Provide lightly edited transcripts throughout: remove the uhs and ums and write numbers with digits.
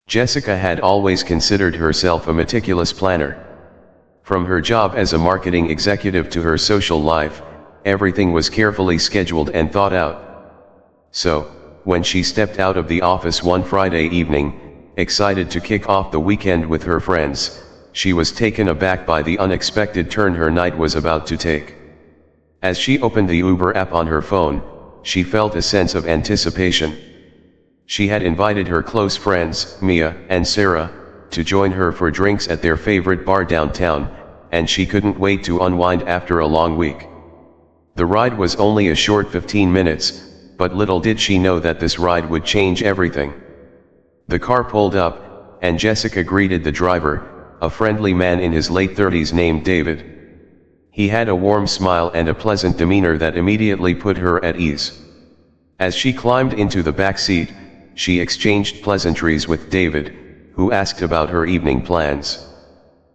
Jessica had always considered herself a meticulous planner. From her job as a marketing executive to her social life, everything was carefully scheduled and thought out. So, when she stepped out of the office one Friday evening, excited to kick off the weekend with her friends, she was taken aback by the unexpected turn her night was about to take. As she opened the Uber app on her phone, she felt a sense of anticipation. She had invited her close friends, Mia and Sarah, to join her for drinks at their favorite bar downtown, and she couldn't wait to unwind after a long week. The ride was only a short 15 minutes, but little did she know that this ride would change everything. The car pulled up, and Jessica greeted the driver, a friendly man in his late 30s named David. He had a warm smile and a pleasant demeanor that immediately put her at ease. As she climbed into the back seat, she exchanged pleasantries with David, who asked about her evening plans.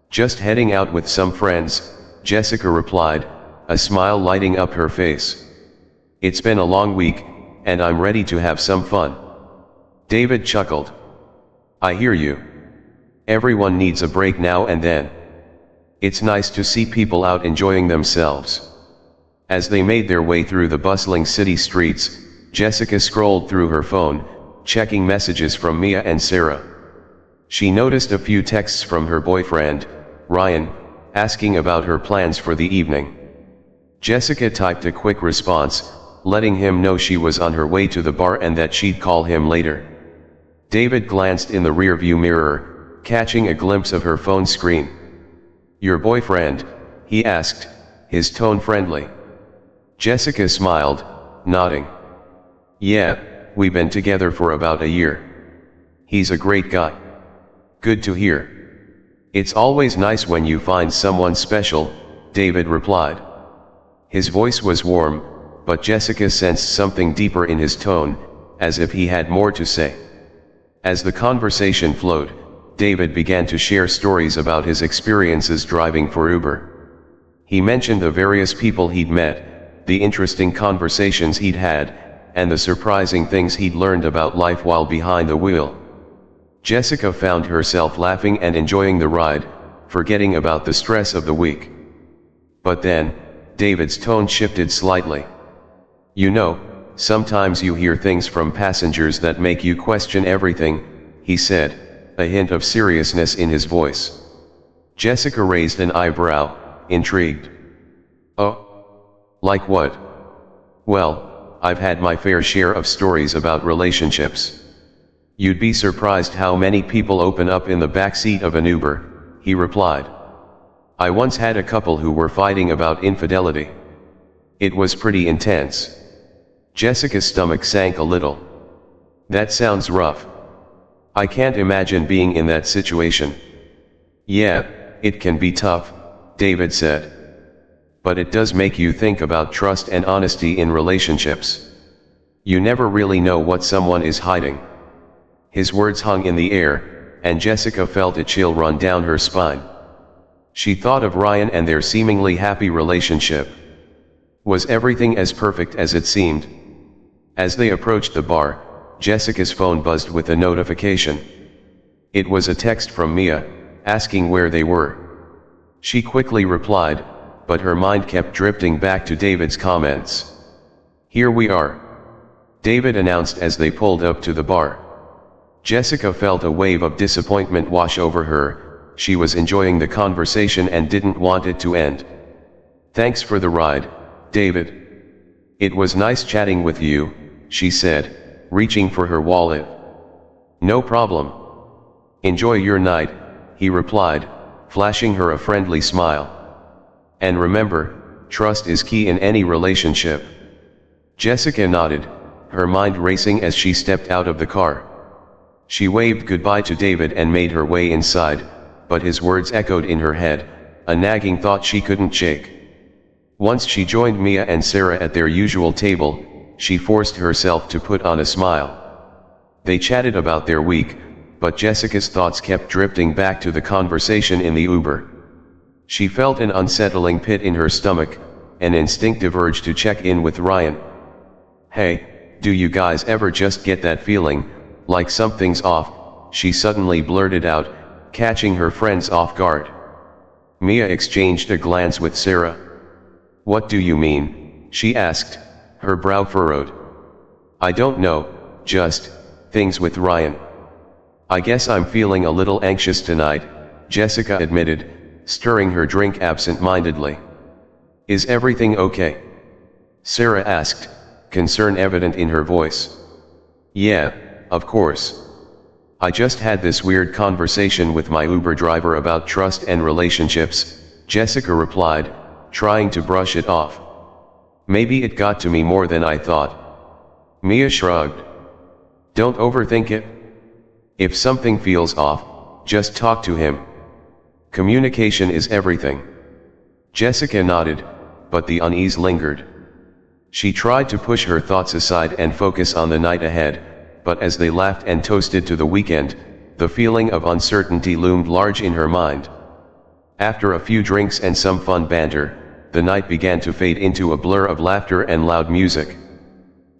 "Just heading out with some friends," Jessica replied, a smile lighting up her face. "It's been a long week, and I'm ready to have some fun." David chuckled. "I hear you. Everyone needs a break now and then. It's nice to see people out enjoying themselves." As they made their way through the bustling city streets, Jessica scrolled through her phone, checking messages from Mia and Sarah. She noticed a few texts from her boyfriend, Ryan, asking about her plans for the evening. Jessica typed a quick response, letting him know she was on her way to the bar and that she'd call him later. David glanced in the rearview mirror, catching a glimpse of her phone screen. "Your boyfriend?" he asked, his tone friendly. Jessica smiled, nodding. "Yeah, we've been together for about a year. He's a great guy." "Good to hear. It's always nice when you find someone special," David replied. His voice was warm, but Jessica sensed something deeper in his tone, as if he had more to say. As the conversation flowed, David began to share stories about his experiences driving for Uber. He mentioned the various people he'd met, the interesting conversations he'd had, and the surprising things he'd learned about life while behind the wheel. Jessica found herself laughing and enjoying the ride, forgetting about the stress of the week. But then, David's tone shifted slightly. "You know, sometimes you hear things from passengers that make you question everything," he said, a hint of seriousness in his voice. Jessica raised an eyebrow, intrigued. "Oh? Like what?" "Well, I've had my fair share of stories about relationships. You'd be surprised how many people open up in the backseat of an Uber," he replied. "I once had a couple who were fighting about infidelity. It was pretty intense." Jessica's stomach sank a little. "That sounds rough. I can't imagine being in that situation." "Yeah, it can be tough," David said. "But it does make you think about trust and honesty in relationships. You never really know what someone is hiding." His words hung in the air, and Jessica felt a chill run down her spine. She thought of Ryan and their seemingly happy relationship. Was everything as perfect as it seemed? As they approached the bar, Jessica's phone buzzed with a notification. It was a text from Mia, asking where they were. She quickly replied, but her mind kept drifting back to David's comments. "Here we are," David announced as they pulled up to the bar. Jessica felt a wave of disappointment wash over her. She was enjoying the conversation and didn't want it to end. "Thanks for the ride, David. It was nice chatting with you," she said, reaching for her wallet. "No problem. Enjoy your night," he replied, flashing her a friendly smile. "And remember, trust is key in any relationship." Jessica nodded, her mind racing as she stepped out of the car. She waved goodbye to David and made her way inside, but his words echoed in her head, a nagging thought she couldn't shake. Once she joined Mia and Sarah at their usual table, she forced herself to put on a smile. They chatted about their week, but Jessica's thoughts kept drifting back to the conversation in the Uber. She felt an unsettling pit in her stomach, an instinctive urge to check in with Ryan. "Hey, do you guys ever just get that feeling, like something's off?" she suddenly blurted out, catching her friends off guard. Mia exchanged a glance with Sarah. "What do you mean?" she asked, her brow furrowed. "I don't know, just things with Ryan. I guess I'm feeling a little anxious tonight," Jessica admitted, stirring her drink absent-mindedly. "Is everything okay?" Sarah asked, concern evident in her voice. "Yeah, of course. I just had this weird conversation with my Uber driver about trust and relationships," Jessica replied, trying to brush it off. "Maybe it got to me more than I thought." Mia shrugged. "Don't overthink it. If something feels off, just talk to him. Communication is everything." Jessica nodded, but the unease lingered. She tried to push her thoughts aside and focus on the night ahead, but as they laughed and toasted to the weekend, the feeling of uncertainty loomed large in her mind. After a few drinks and some fun banter, the night began to fade into a blur of laughter and loud music.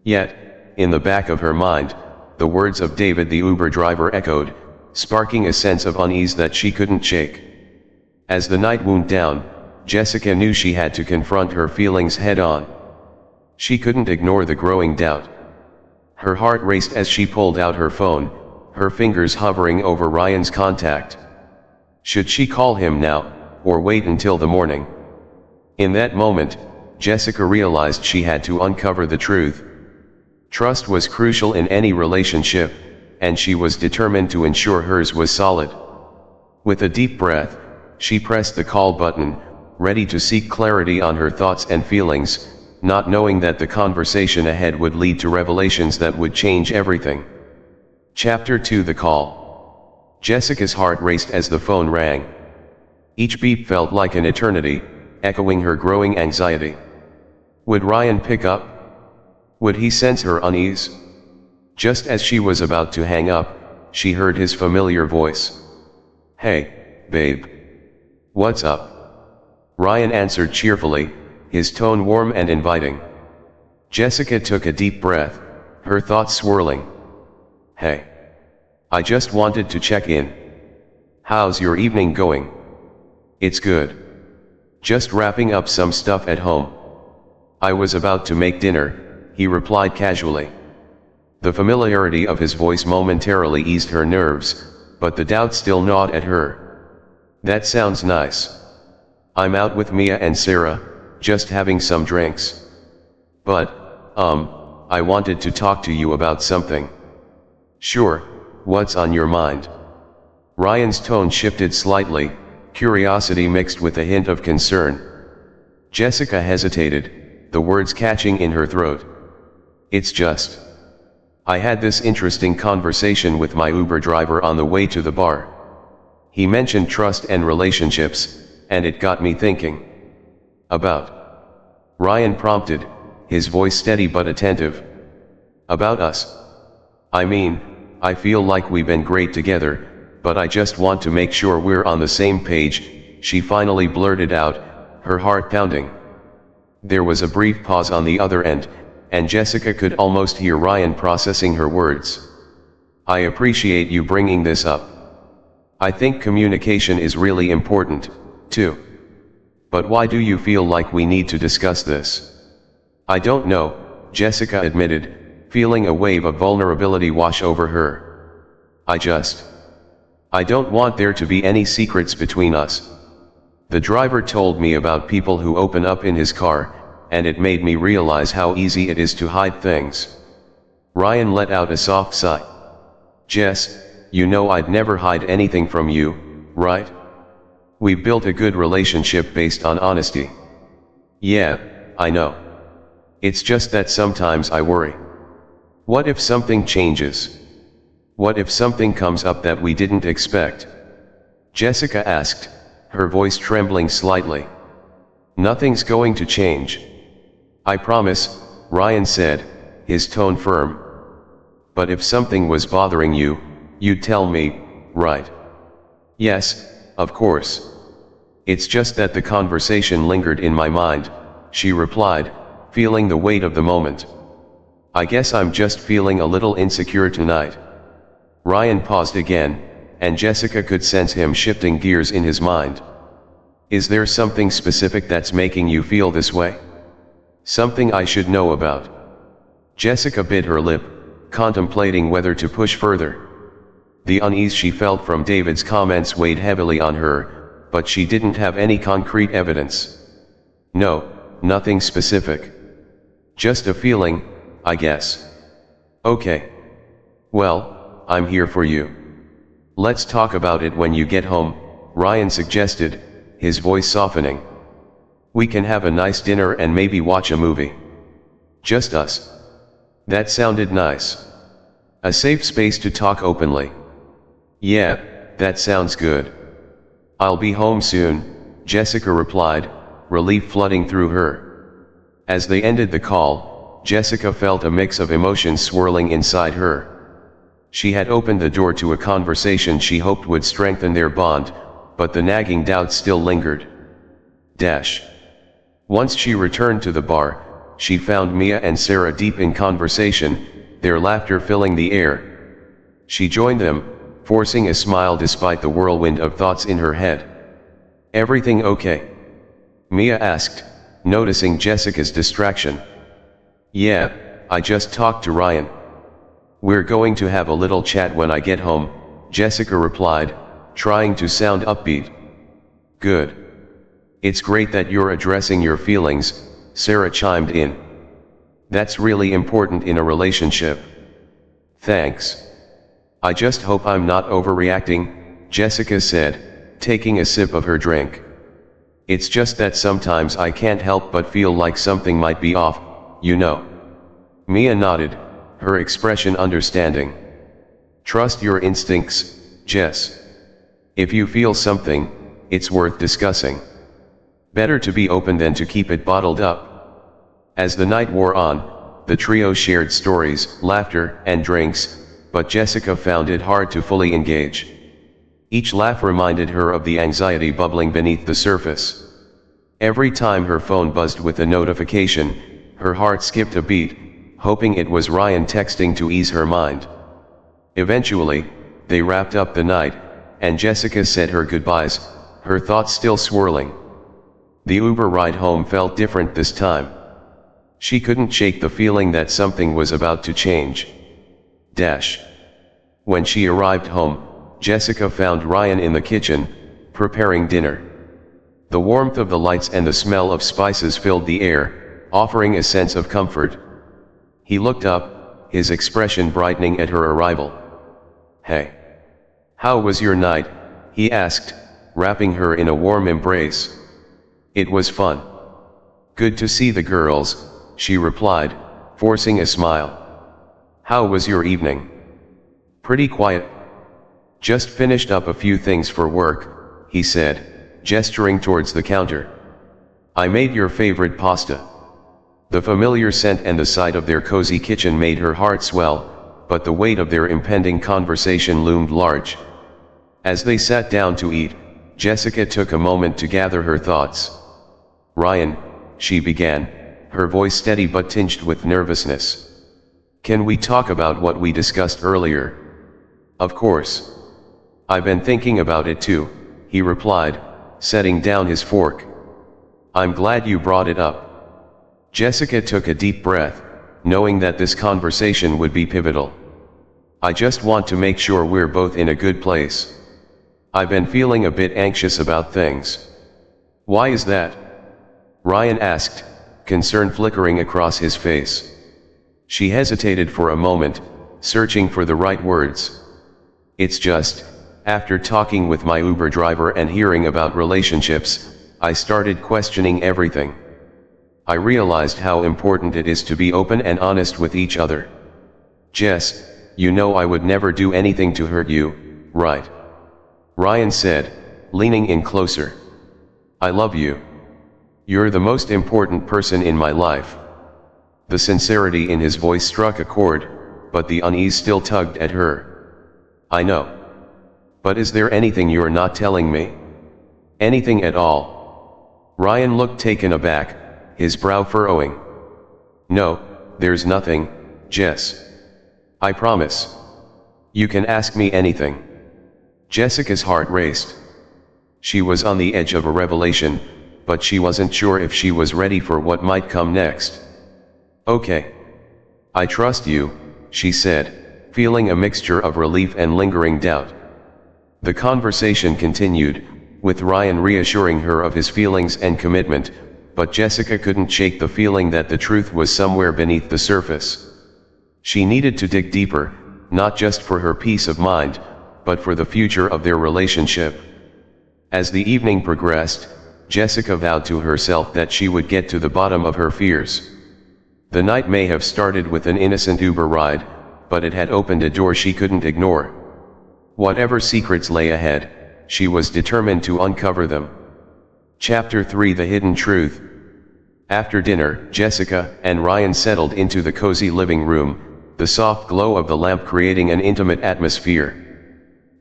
Yet, in the back of her mind, the words of David the Uber driver echoed, sparking a sense of unease that she couldn't shake. As the night wound down, Jessica knew she had to confront her feelings head-on. She couldn't ignore the growing doubt. Her heart raced as she pulled out her phone, her fingers hovering over Ryan's contact. Should she call him now, or wait until the morning? In that moment, Jessica realized she had to uncover the truth. Trust was crucial in any relationship, and she was determined to ensure hers was solid. With a deep breath, she pressed the call button, ready to seek clarity on her thoughts and feelings, not knowing that the conversation ahead would lead to revelations that would change everything. Chapter 2: The Call. Jessica's heart raced as the phone rang. Each beep felt like an eternity, echoing her growing anxiety. Would Ryan pick up? Would he sense her unease? Just as she was about to hang up, she heard his familiar voice. "Hey, babe. What's up?" Ryan answered cheerfully, his tone warm and inviting. Jessica took a deep breath, her thoughts swirling. "Hey. I just wanted to check in. How's your evening going?" "It's good. Just wrapping up some stuff at home. I was about to make dinner," he replied casually. The familiarity of his voice momentarily eased her nerves, but the doubt still gnawed at her. "That sounds nice. I'm out with Mia and Sarah, just having some drinks. But, I wanted to talk to you about something." "Sure, what's on your mind?" Ryan's tone shifted slightly, curiosity mixed with a hint of concern. Jessica hesitated, the words catching in her throat. "It's just, I had this interesting conversation with my Uber driver on the way to the bar. He mentioned trust and relationships, and it got me thinking." "About?" Ryan prompted, his voice steady but attentive. "About us. I mean, I feel like we've been great together, but I just want to make sure we're on the same page," she finally blurted out, her heart pounding. There was a brief pause on the other end, and Jessica could almost hear Ryan processing her words. "I appreciate you bringing this up. I think communication is really important, too. But why do you feel like we need to discuss this?" "I don't know," Jessica admitted, feeling a wave of vulnerability wash over her. I don't want there to be any secrets between us. The driver told me about people who open up in his car, and it made me realize how easy it is to hide things." Ryan let out a soft sigh. "Jess, you know I'd never hide anything from you, right? We built a good relationship based on honesty." "Yeah, I know. It's just that sometimes I worry. What if something changes? What if something comes up that we didn't expect?" Jessica asked, her voice trembling slightly. "Nothing's going to change. I promise," Ryan said, his tone firm. "But if something was bothering you, you'd tell me, right?" "Yes, of course. It's just that the conversation lingered in my mind," she replied, feeling the weight of the moment. "I guess I'm just feeling a little insecure tonight." Ryan paused again, and Jessica could sense him shifting gears in his mind. Is there something specific that's making you feel this way? Something I should know about? Jessica bit her lip, contemplating whether to push further. The unease she felt from David's comments weighed heavily on her, but she didn't have any concrete evidence. No, nothing specific. Just a feeling, I guess. Okay. Well, I'm here for you. Let's talk about it when you get home, Ryan suggested, his voice softening. We can have a nice dinner and maybe watch a movie. Just us. That sounded nice. A safe space to talk openly. Yeah, that sounds good. I'll be home soon, Jessica replied, relief flooding through her. As they ended the call, Jessica felt a mix of emotions swirling inside her. She had opened the door to a conversation she hoped would strengthen their bond, but the nagging doubt still lingered. Once she returned to the bar, she found Mia and Sarah deep in conversation, their laughter filling the air. She joined them, forcing a smile despite the whirlwind of thoughts in her head. Everything okay? Mia asked, noticing Jessica's distraction. Yeah, I just talked to Ryan. We're going to have a little chat when I get home, Jessica replied, trying to sound upbeat. Good. It's great that you're addressing your feelings, Sarah chimed in. That's really important in a relationship. Thanks. I just hope I'm not overreacting, Jessica said, taking a sip of her drink. It's just that sometimes I can't help but feel like something might be off, you know. Mia nodded, her expression understanding. Trust your instincts, Jess. If you feel something, it's worth discussing. Better to be open than to keep it bottled up. As the night wore on, the trio shared stories, laughter, and drinks, but Jessica found it hard to fully engage. Each laugh reminded her of the anxiety bubbling beneath the surface. Every time her phone buzzed with a notification, her heart skipped a beat, hoping it was Ryan texting to ease her mind. Eventually, they wrapped up the night, and Jessica said her goodbyes, her thoughts still swirling. The Uber ride home felt different this time. She couldn't shake the feeling that something was about to change. When she arrived home, Jessica found Ryan in the kitchen, preparing dinner. The warmth of the lights and the smell of spices filled the air, offering a sense of comfort. He looked up, his expression brightening at her arrival. Hey. How was your night? He asked, wrapping her in a warm embrace. It was fun. Good to see the girls, she replied, forcing a smile. How was your evening? Pretty quiet. Just finished up a few things for work, he said, gesturing towards the counter. I made your favorite pasta. The familiar scent and the sight of their cozy kitchen made her heart swell, but the weight of their impending conversation loomed large. As they sat down to eat, Jessica took a moment to gather her thoughts. Ryan, she began, her voice steady but tinged with nervousness. Can we talk about what we discussed earlier? Of course. I've been thinking about it too, he replied, setting down his fork. I'm glad you brought it up. Jessica took a deep breath, knowing that this conversation would be pivotal. I just want to make sure we're both in a good place. I've been feeling a bit anxious about things. Why is that? Ryan asked, concern flickering across his face. She hesitated for a moment, searching for the right words. It's just, after talking with my Uber driver and hearing about relationships, I started questioning everything. I realized how important it is to be open and honest with each other. Jess, you know I would never do anything to hurt you, right? Ryan said, leaning in closer. I love you. You're the most important person in my life. The sincerity in his voice struck a chord, but the unease still tugged at her. I know. But is there anything you're not telling me? Anything at all? Ryan looked taken aback, his brow furrowing. No, there's nothing, Jess. I promise. You can ask me anything. Jessica's heart raced. She was on the edge of a revelation, but she wasn't sure if she was ready for what might come next. Okay. I trust you, she said, feeling a mixture of relief and lingering doubt. The conversation continued, with Ryan reassuring her of his feelings and commitment, but Jessica couldn't shake the feeling that the truth was somewhere beneath the surface. She needed to dig deeper, not just for her peace of mind, but for the future of their relationship. As the evening progressed, Jessica vowed to herself that she would get to the bottom of her fears. The night may have started with an innocent Uber ride, but it had opened a door she couldn't ignore. Whatever secrets lay ahead, she was determined to uncover them. Chapter 3: The Hidden Truth. After dinner, Jessica and Ryan settled into the cozy living room, the soft glow of the lamp creating an intimate atmosphere.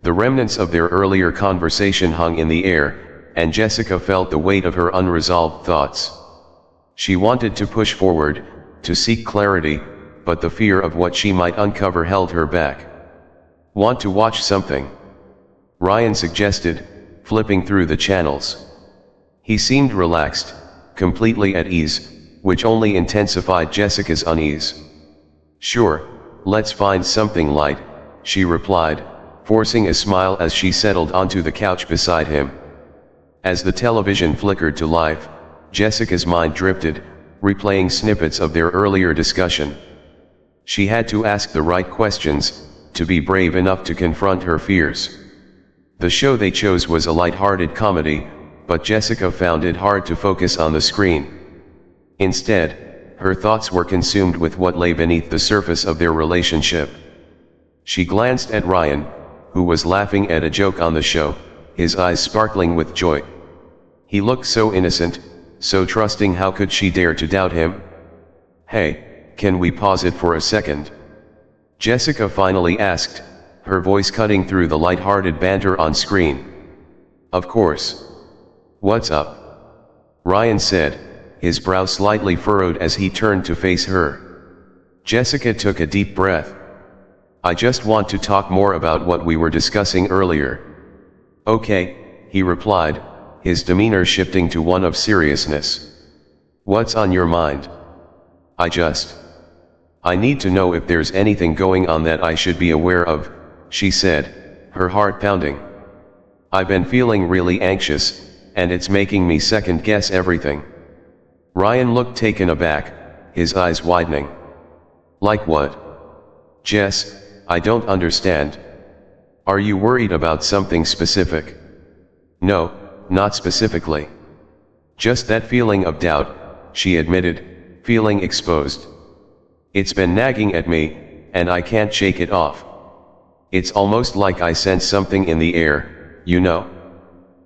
The remnants of their earlier conversation hung in the air, and Jessica felt the weight of her unresolved thoughts. She wanted to push forward, to seek clarity, but the fear of what she might uncover held her back. Want to watch something? Ryan suggested, flipping through the channels. He seemed relaxed, completely at ease, which only intensified Jessica's unease. Sure, let's find something light, she replied, forcing a smile as she settled onto the couch beside him. As the television flickered to life, Jessica's mind drifted, replaying snippets of their earlier discussion. She had to ask the right questions, to be brave enough to confront her fears. The show they chose was a light-hearted comedy, but Jessica found it hard to focus on the screen. Instead, her thoughts were consumed with what lay beneath the surface of their relationship. She glanced at Ryan, who was laughing at a joke on the show, his eyes sparkling with joy. He looked so innocent, so trusting. How could she dare to doubt him? Hey, can we pause it for a second? Jessica finally asked, her voice cutting through the light-hearted banter on screen. Of course. What's up? Ryan said, his brow slightly furrowed as he turned to face her. Jessica took a deep breath. I just want to talk more about what we were discussing earlier. Okay, he replied, his demeanor shifting to one of seriousness. What's on your mind? I need to know if there's anything going on that I should be aware of, she said, her heart pounding. I've been feeling really anxious, and it's making me second-guess everything. Ryan looked taken aback, his eyes widening. Like what? Jess, I don't understand. Are you worried about something specific? No, not specifically. Just that feeling of doubt, she admitted, feeling exposed. It's been nagging at me, and I can't shake it off. It's almost like I sense something in the air, you know?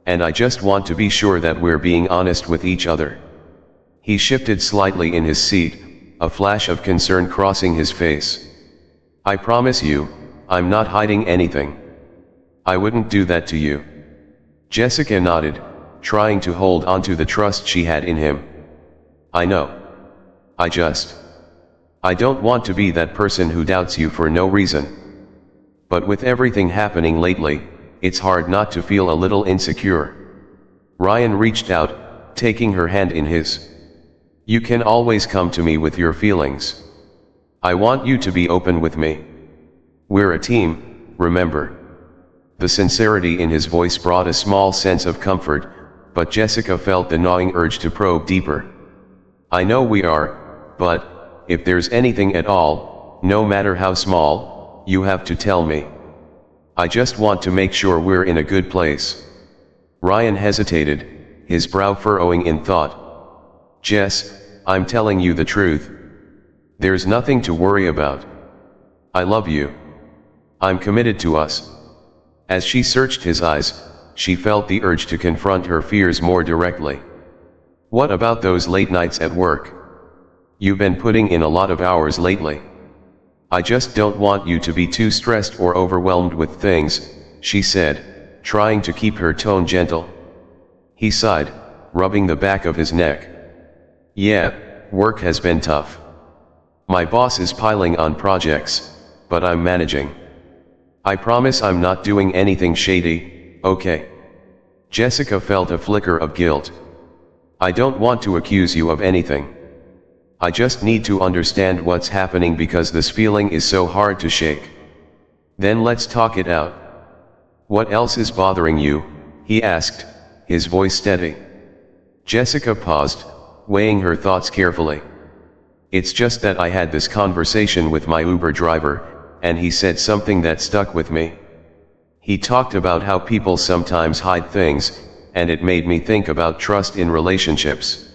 And I just want to be sure that we're being honest with each other. He shifted slightly in his seat, a flash of concern crossing his face. I promise you, I'm not hiding anything. I wouldn't do that to you. Jessica nodded, trying to hold onto the trust she had in him. I know. I don't want to be that person who doubts you for no reason. But with everything happening lately, it's hard not to feel a little insecure. Ryan reached out, taking her hand in his. You can always come to me with your feelings. I want you to be open with me. We're a team, remember? The sincerity in his voice brought a small sense of comfort, but Jessica felt the gnawing urge to probe deeper. I know we are, but if there's anything at all, no matter how small, you have to tell me. I just want to make sure we're in a good place. Ryan hesitated, his brow furrowing in thought. Jess, I'm telling you the truth. There's nothing to worry about. I love you. I'm committed to us. As she searched his eyes, she felt the urge to confront her fears more directly. What about those late nights at work? You've been putting in a lot of hours lately. I just don't want you to be too stressed or overwhelmed with things, she said, trying to keep her tone gentle. He sighed, rubbing the back of his neck. Yeah, work has been tough. My boss is piling on projects, but I'm managing. I promise I'm not doing anything shady, okay? Jessica felt a flicker of guilt. I don't want to accuse you of anything. I just need to understand what's happening because this feeling is so hard to shake. Then let's talk it out. What else is bothering you? He asked, his voice steady. Jessica paused, weighing her thoughts carefully. It's just that I had this conversation with my Uber driver, and he said something that stuck with me. He talked about how people sometimes hide things, and it made me think about trust in relationships.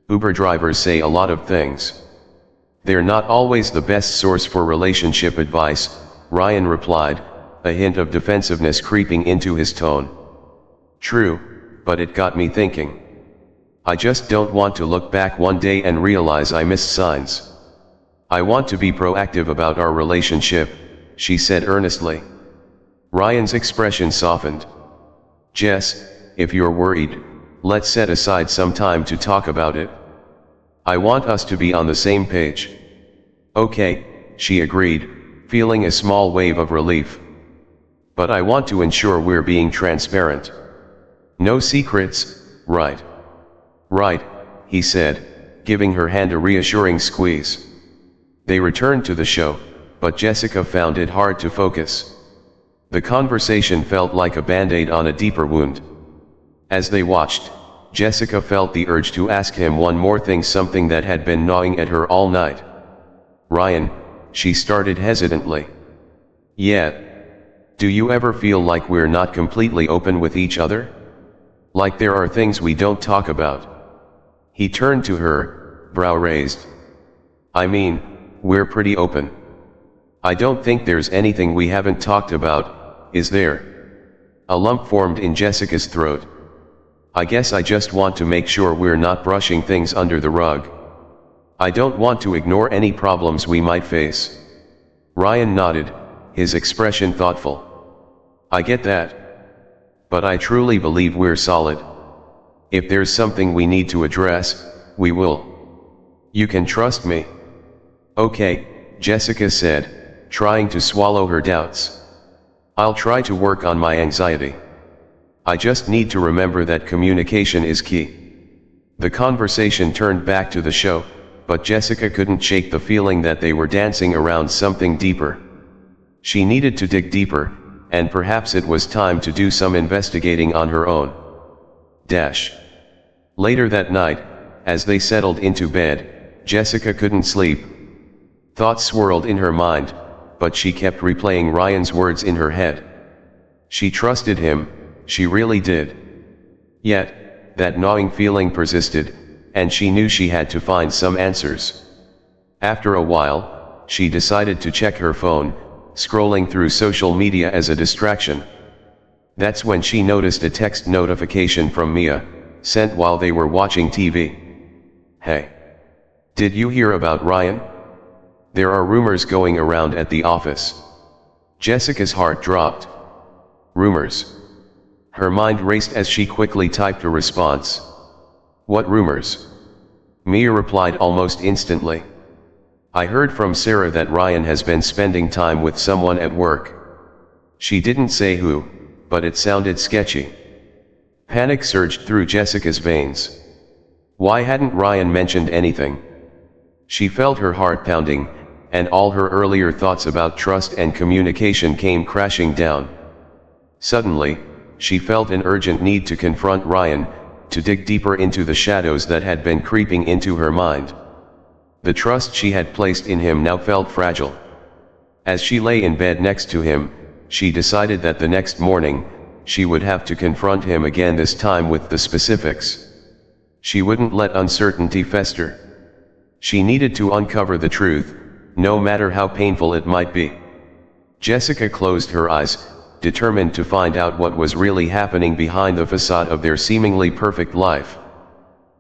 Uber drivers say a lot of things. They're not always the best source for relationship advice, Ryan replied, a hint of defensiveness creeping into his tone. True, but it got me thinking. I just don't want to look back one day and realize I missed signs. I want to be proactive about our relationship, she said earnestly. Ryan's expression softened. Jess, if you're worried, let's set aside some time to talk about it. I want us to be on the same page. Okay, she agreed, feeling a small wave of relief. But I want to ensure we're being transparent. No secrets, right? Right, he said, giving her hand a reassuring squeeze. They returned to the show, but Jessica found it hard to focus. The conversation felt like a band-aid on a deeper wound. As they watched, Jessica felt the urge to ask him one more thing, something that had been gnawing at her all night. Ryan, she started hesitantly. Yeah. Do you ever feel like we're not completely open with each other? Like there are things we don't talk about? He turned to her, brow raised. I mean, we're pretty open. I don't think there's anything we haven't talked about, is there? A lump formed in Jessica's throat. I guess I just want to make sure we're not brushing things under the rug. I don't want to ignore any problems we might face. Ryan nodded, his expression thoughtful. I get that. But I truly believe we're solid. If there's something we need to address, we will. You can trust me. Okay, Jessica said, trying to swallow her doubts. I'll try to work on my anxiety. I just need to remember that communication is key. The conversation turned back to the show, but Jessica couldn't shake the feeling that they were dancing around something deeper. She needed to dig deeper, and perhaps it was time to do some investigating on her own. Later that night, as they settled into bed, Jessica couldn't sleep. Thoughts swirled in her mind, but she kept replaying Ryan's words in her head. She trusted him, she really did. Yet, that gnawing feeling persisted, and she knew she had to find some answers. After a while, she decided to check her phone, scrolling through social media as a distraction. That's when she noticed a text notification from Mia, sent while they were watching TV. Hey. Did you hear about Ryan? There are rumors going around at the office. Jessica's heart dropped. Rumors. Her mind raced as she quickly typed a response. What rumors? Mia replied almost instantly. I heard from Sarah that Ryan has been spending time with someone at work. She didn't say who, but it sounded sketchy. Panic surged through Jessica's veins. Why hadn't Ryan mentioned anything? She felt her heart pounding, and all her earlier thoughts about trust and communication came crashing down. Suddenly, she felt an urgent need to confront Ryan, to dig deeper into the shadows that had been creeping into her mind. The trust she had placed in him now felt fragile. As she lay in bed next to him, she decided that the next morning, she would have to confront him again, this time with the specifics. She wouldn't let uncertainty fester. She needed to uncover the truth, no matter how painful it might be. Jessica closed her eyes, determined to find out what was really happening behind the facade of their seemingly perfect life.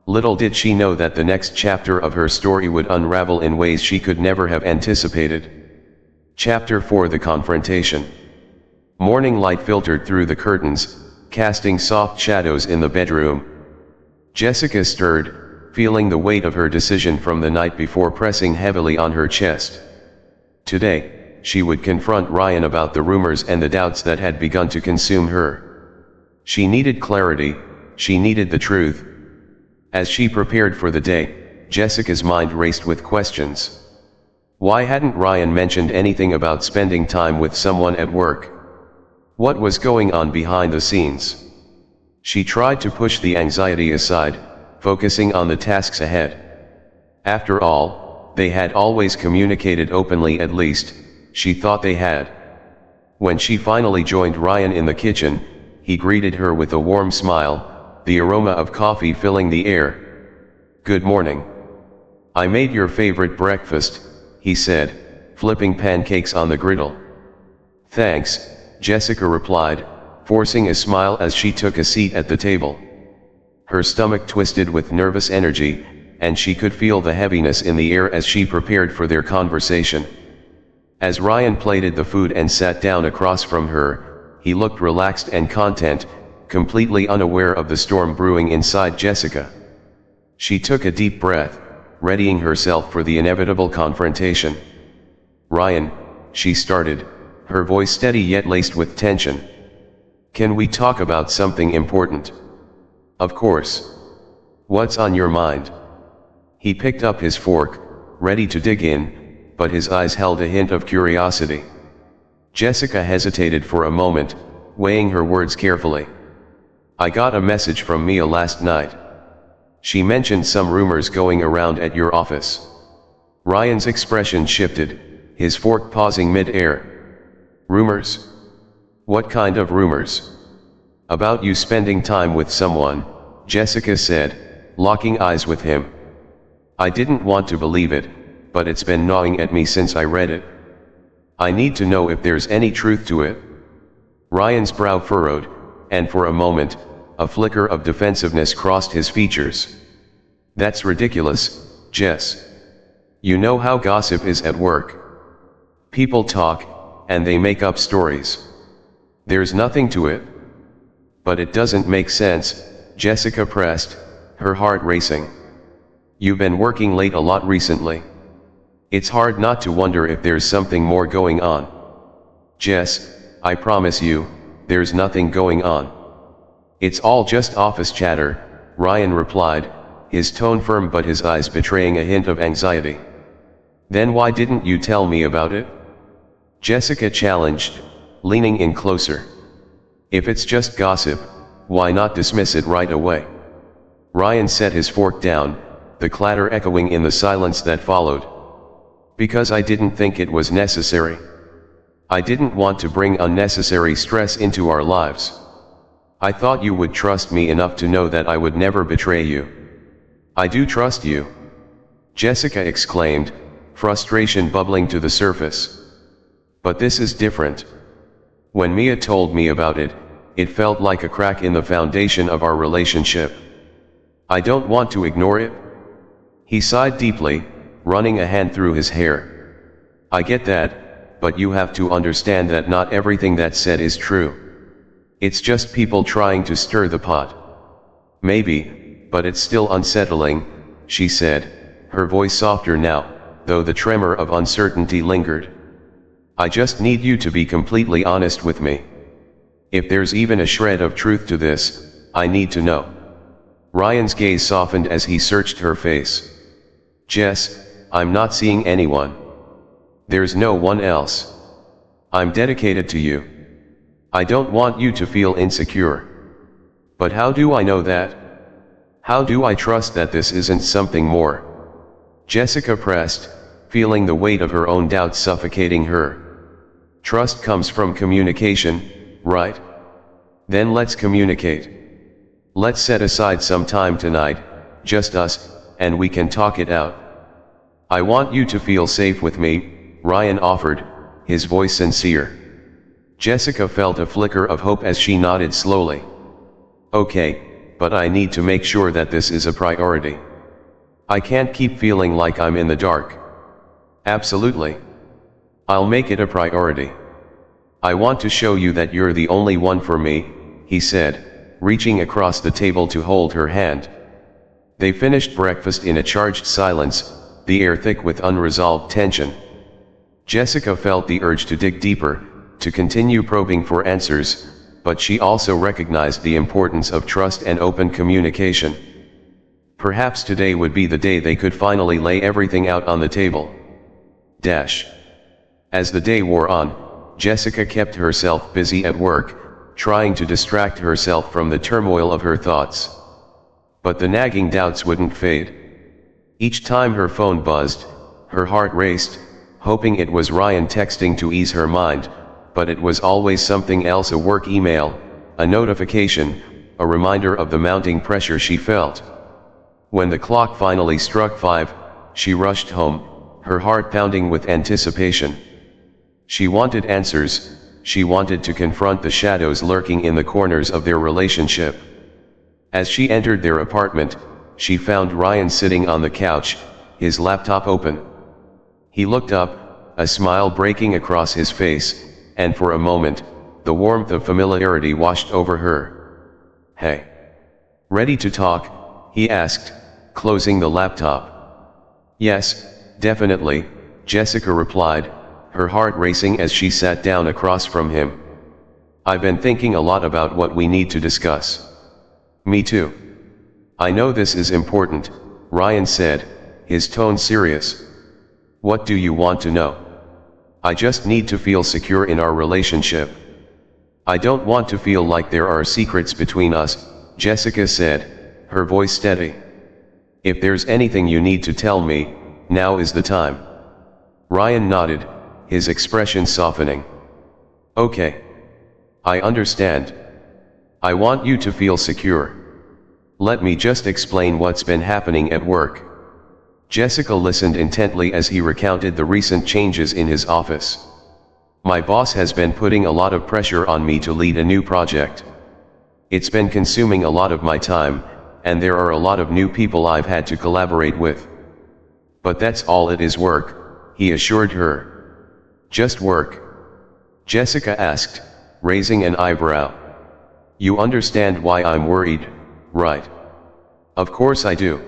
Little did she know that the next chapter of her story would unravel in ways she could never have anticipated. Chapter 4: The Confrontation. Morning light filtered through the curtains, casting soft shadows in the bedroom. Jessica stirred, feeling the weight of her decision from the night before pressing heavily on her chest. Today, she would confront Ryan about the rumors and the doubts that had begun to consume her. She needed clarity, she needed the truth. As she prepared for the day, Jessica's mind raced with questions. Why hadn't Ryan mentioned anything about spending time with someone at work? What was going on behind the scenes? She tried to push the anxiety aside, focusing on the tasks ahead. After all, they had always communicated openly, at least, she thought they had. When she finally joined Ryan in the kitchen, he greeted her with a warm smile, the aroma of coffee filling the air. "Good morning. I made your favorite breakfast," he said, flipping pancakes on the griddle. "Thanks," Jessica replied, forcing a smile as she took a seat at the table. Her stomach twisted with nervous energy, and she could feel the heaviness in the air as she prepared for their conversation. As Ryan plated the food and sat down across from her, he looked relaxed and content, completely unaware of the storm brewing inside Jessica. She took a deep breath, readying herself for the inevitable confrontation. "Ryan," she started, her voice steady yet laced with tension. "Can we talk about something important?" "Of course. What's on your mind?" He picked up his fork, ready to dig in, but his eyes held a hint of curiosity. Jessica hesitated for a moment, weighing her words carefully. "I got a message from Mia last night. She mentioned some rumors going around at your office." Ryan's expression shifted, his fork pausing mid-air. "Rumors? What kind of rumors?" "About you spending time with someone," Jessica said, locking eyes with him. "I didn't want to believe it, but it's been gnawing at me since I read it. I need to know if there's any truth to it." Ryan's brow furrowed, and for a moment, a flicker of defensiveness crossed his features. "That's ridiculous, Jess. You know how gossip is at work. People talk, and they make up stories. There's nothing to it." "But it doesn't make sense," Jessica pressed, her heart racing. "You've been working late a lot recently. It's hard not to wonder if there's something more going on." "Jess, I promise you, there's nothing going on. It's all just office chatter," Ryan replied, his tone firm but his eyes betraying a hint of anxiety. "Then why didn't you tell me about it?" Jessica challenged, leaning in closer. "If it's just gossip, why not dismiss it right away?" Ryan set his fork down, the clatter echoing in the silence that followed. "Because I didn't think it was necessary. I didn't want to bring unnecessary stress into our lives. I thought you would trust me enough to know that I would never betray you." "I do trust you," Jessica exclaimed, frustration bubbling to the surface. "But this is different. When Mia told me about it, it felt like a crack in the foundation of our relationship. I don't want to ignore it." He sighed deeply, running a hand through his hair. "I get that, but you have to understand that not everything that's said is true. It's just people trying to stir the pot." "Maybe, but it's still unsettling," she said, her voice softer now, though the tremor of uncertainty lingered. "I just need you to be completely honest with me. If there's even a shred of truth to this, I need to know." Ryan's gaze softened as he searched her face. "Jess, I'm not seeing anyone. There's no one else. I'm dedicated to you. I don't want you to feel insecure." "But how do I know that? How do I trust that this isn't something more?" Jessica pressed, feeling the weight of her own doubts suffocating her. "Trust comes from communication, right? Then let's communicate. Let's set aside some time tonight, just us, and we can talk it out. I want you to feel safe with me," Ryan offered, his voice sincere. Jessica felt a flicker of hope as she nodded slowly. "Okay, but I need to make sure that this is a priority. I can't keep feeling like I'm in the dark." "Absolutely. I'll make it a priority. I want to show you that you're the only one for me," he said, reaching across the table to hold her hand. They finished breakfast in a charged silence, the air thick with unresolved tension. Jessica felt the urge to dig deeper, to continue probing for answers, but she also recognized the importance of trust and open communication. Perhaps today would be the day they could finally lay everything out on the table. As the day wore on, Jessica kept herself busy at work, trying to distract herself from the turmoil of her thoughts. But the nagging doubts wouldn't fade. Each time her phone buzzed, her heart raced, hoping it was Ryan texting to ease her mind, but it was always something else: a work email, a notification, a reminder of the mounting pressure she felt. When the clock finally struck 5, she rushed home, her heart pounding with anticipation. She wanted answers, she wanted to confront the shadows lurking in the corners of their relationship. As she entered their apartment, she found Ryan sitting on the couch, his laptop open. He looked up, a smile breaking across his face, and for a moment, the warmth of familiarity washed over her. "Hey. Ready to talk?" he asked, closing the laptop. "Yes, definitely," Jessica replied, her heart racing as she sat down across from him. "I've been thinking a lot about what we need to discuss." "Me too." "I know this is important," Ryan said, his tone serious. "What do you want to know?" "I just need to feel secure in our relationship. I don't want to feel like there are secrets between us," Jessica said, her voice steady. "If there's anything you need to tell me, now is the time." Ryan nodded, his expression softening. "Okay. I understand. I want you to feel secure. Let me just explain what's been happening at work." Jessica listened intently as he recounted the recent changes in his office. "My boss has been putting a lot of pressure on me to lead a new project. It's been consuming a lot of my time, and there are a lot of new people I've had to collaborate with. But that's all it is: work," he assured her. "Just work?" Jessica asked, raising an eyebrow. "You understand why I'm worried, right?" "Of course I do.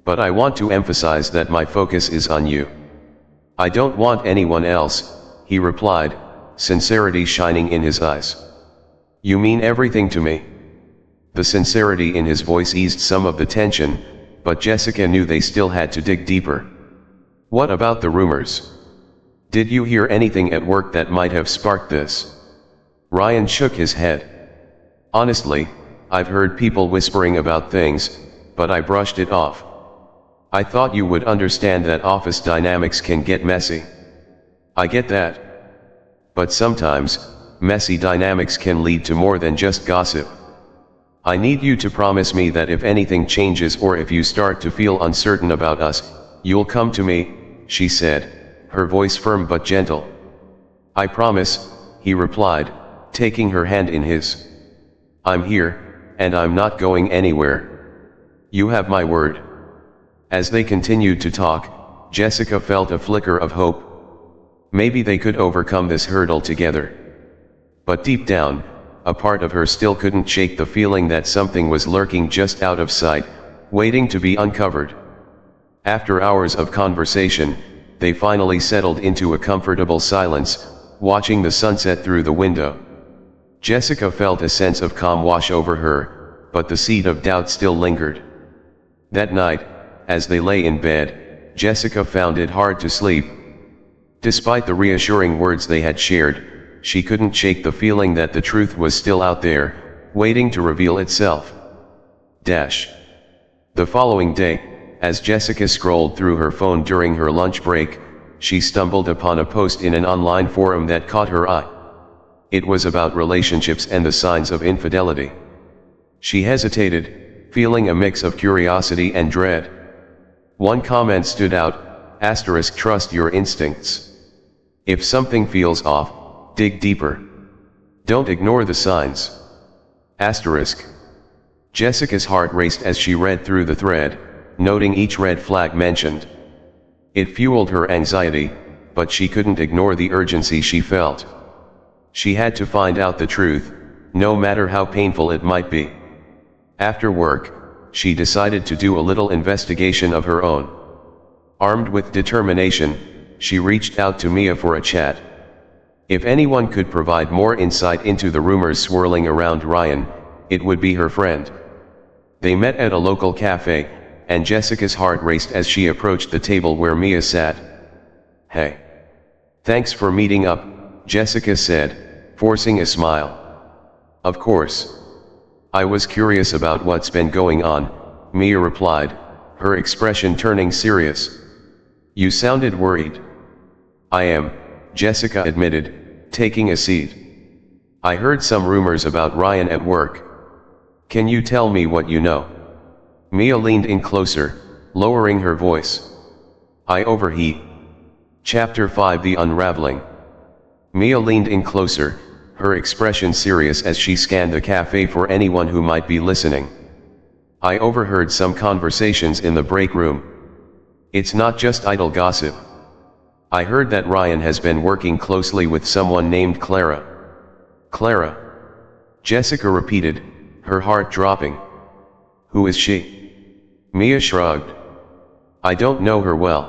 But I want to emphasize that my focus is on you." "I don't want anyone else," he replied, sincerity shining in his eyes. "You mean everything to me?" The sincerity in his voice eased some of the tension, but Jessica knew they still had to dig deeper. "What about the rumors? Did you hear anything at work that might have sparked this?" Ryan shook his head. "Honestly, I've heard people whispering about things, but I brushed it off. I thought you would understand that office dynamics can get messy." "I get that. But sometimes, messy dynamics can lead to more than just gossip. I need you to promise me that if anything changes or if you start to feel uncertain about us, you'll come to me," she said, her voice firm but gentle. "I promise," he replied, taking her hand in his. "I'm here, and I'm not going anywhere. You have my word." As they continued to talk, Jessica felt a flicker of hope. Maybe they could overcome this hurdle together. But deep down, a part of her still couldn't shake the feeling that something was lurking just out of sight, waiting to be uncovered. After hours of conversation, they finally settled into a comfortable silence, watching the sunset through the window. Jessica felt a sense of calm wash over her, but the seed of doubt still lingered. That night, as they lay in bed, Jessica found it hard to sleep. Despite the reassuring words they had shared, she couldn't shake the feeling that the truth was still out there, waiting to reveal itself. The following day, as Jessica scrolled through her phone during her lunch break, she stumbled upon a post in an online forum that caught her eye. It was about relationships and the signs of infidelity. She hesitated, feeling a mix of curiosity and dread. One comment stood out, *, trust your instincts. If something feels off, dig deeper. Don't ignore the signs. *. Jessica's heart raced as she read through the thread, noting each red flag mentioned. It fueled her anxiety, but she couldn't ignore the urgency she felt. She had to find out the truth, no matter how painful it might be. After work, she decided to do a little investigation of her own. Armed with determination, she reached out to Mia for a chat. If anyone could provide more insight into the rumors swirling around Ryan, it would be her friend. They met at a local cafe, and Jessica's heart raced as she approached the table where Mia sat. "Hey. Thanks for meeting up," Jessica said, forcing a smile. "Of course. I was curious about what's been going on," Mia replied, her expression turning serious. "You sounded worried." "I am," Jessica admitted, taking a seat. "I heard some rumors about Ryan at work. Can you tell me what you know?" Mia leaned in closer, lowering her voice. "I overheat." Chapter 5: The Unraveling. Mia leaned in closer, her expression serious as she scanned the cafe for anyone who might be listening. "I overheard some conversations in the break room. It's not just idle gossip. I heard that Ryan has been working closely with someone named Clara." "Clara?" Jessica repeated, her heart dropping. "Who is she?" Mia shrugged. "I don't know her well.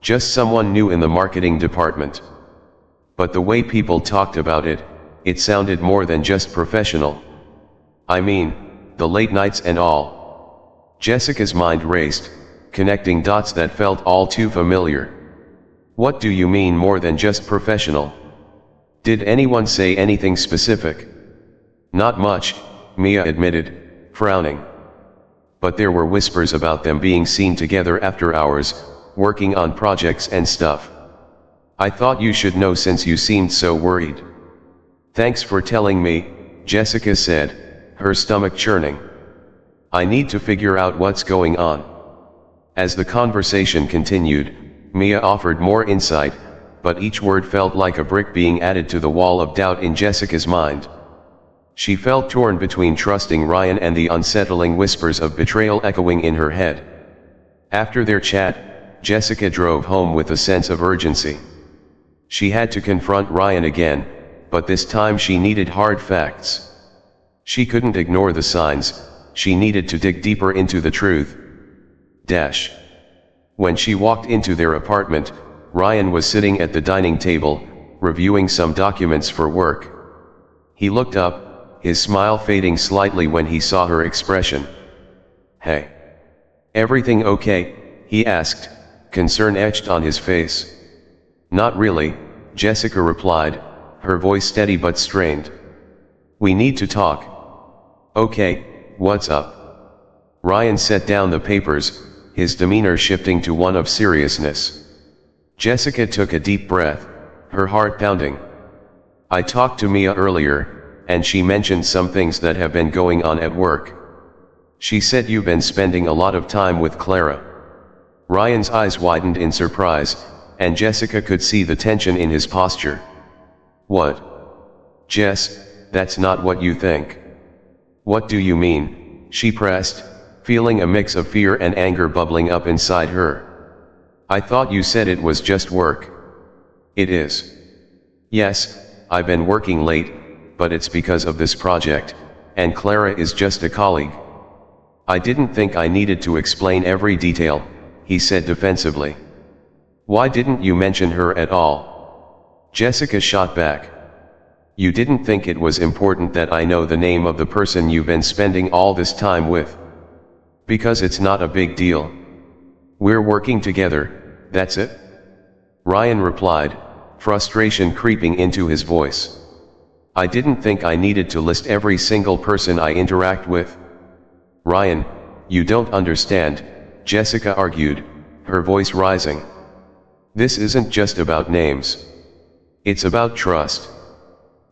Just someone new in the marketing department. But the way people talked about it, it sounded more than just professional. I mean, the late nights and all." Jessica's mind raced, connecting dots that felt all too familiar. "What do you mean more than just professional? Did anyone say anything specific?" "Not much," Mia admitted, frowning. "But there were whispers about them being seen together after hours, working on projects and stuff. I thought you should know since you seemed so worried." "Thanks for telling me," Jessica said, her stomach churning. "I need to figure out what's going on." As the conversation continued, Mia offered more insight, but each word felt like a brick being added to the wall of doubt in Jessica's mind. She felt torn between trusting Ryan and the unsettling whispers of betrayal echoing in her head. After their chat, Jessica drove home with a sense of urgency. She had to confront Ryan again, but this time she needed hard facts. She couldn't ignore the signs, she needed to dig deeper into the truth. When she walked into their apartment, Ryan was sitting at the dining table, reviewing some documents for work. He looked up, his smile fading slightly when he saw her expression. "Hey. Everything okay?" he asked, concern etched on his face. "Not really," Jessica replied, her voice steady but strained. "We need to talk." "Okay, what's up?" Ryan set down the papers, his demeanor shifting to one of seriousness. Jessica took a deep breath, her heart pounding. "I talked to Mia earlier, and she mentioned some things that have been going on at work. She said you've been spending a lot of time with Clara." Ryan's eyes widened in surprise, and Jessica could see the tension in his posture. "What? Jess, that's not what you think." "What do you mean?" she pressed, feeling a mix of fear and anger bubbling up inside her. "I thought you said it was just work." "It is. Yes, I've been working late, but it's because of this project, and Clara is just a colleague." "I didn't think I needed to explain every detail," he said defensively. "Why didn't you mention her at all?" Jessica shot back. "You didn't think it was important that I know the name of the person you've been spending all this time with?" "Because it's not a big deal. We're working together, that's it." Ryan replied, frustration creeping into his voice. "I didn't think I needed to list every single person I interact with." "Ryan, you don't understand," Jessica argued, her voice rising. "This isn't just about names. It's about trust.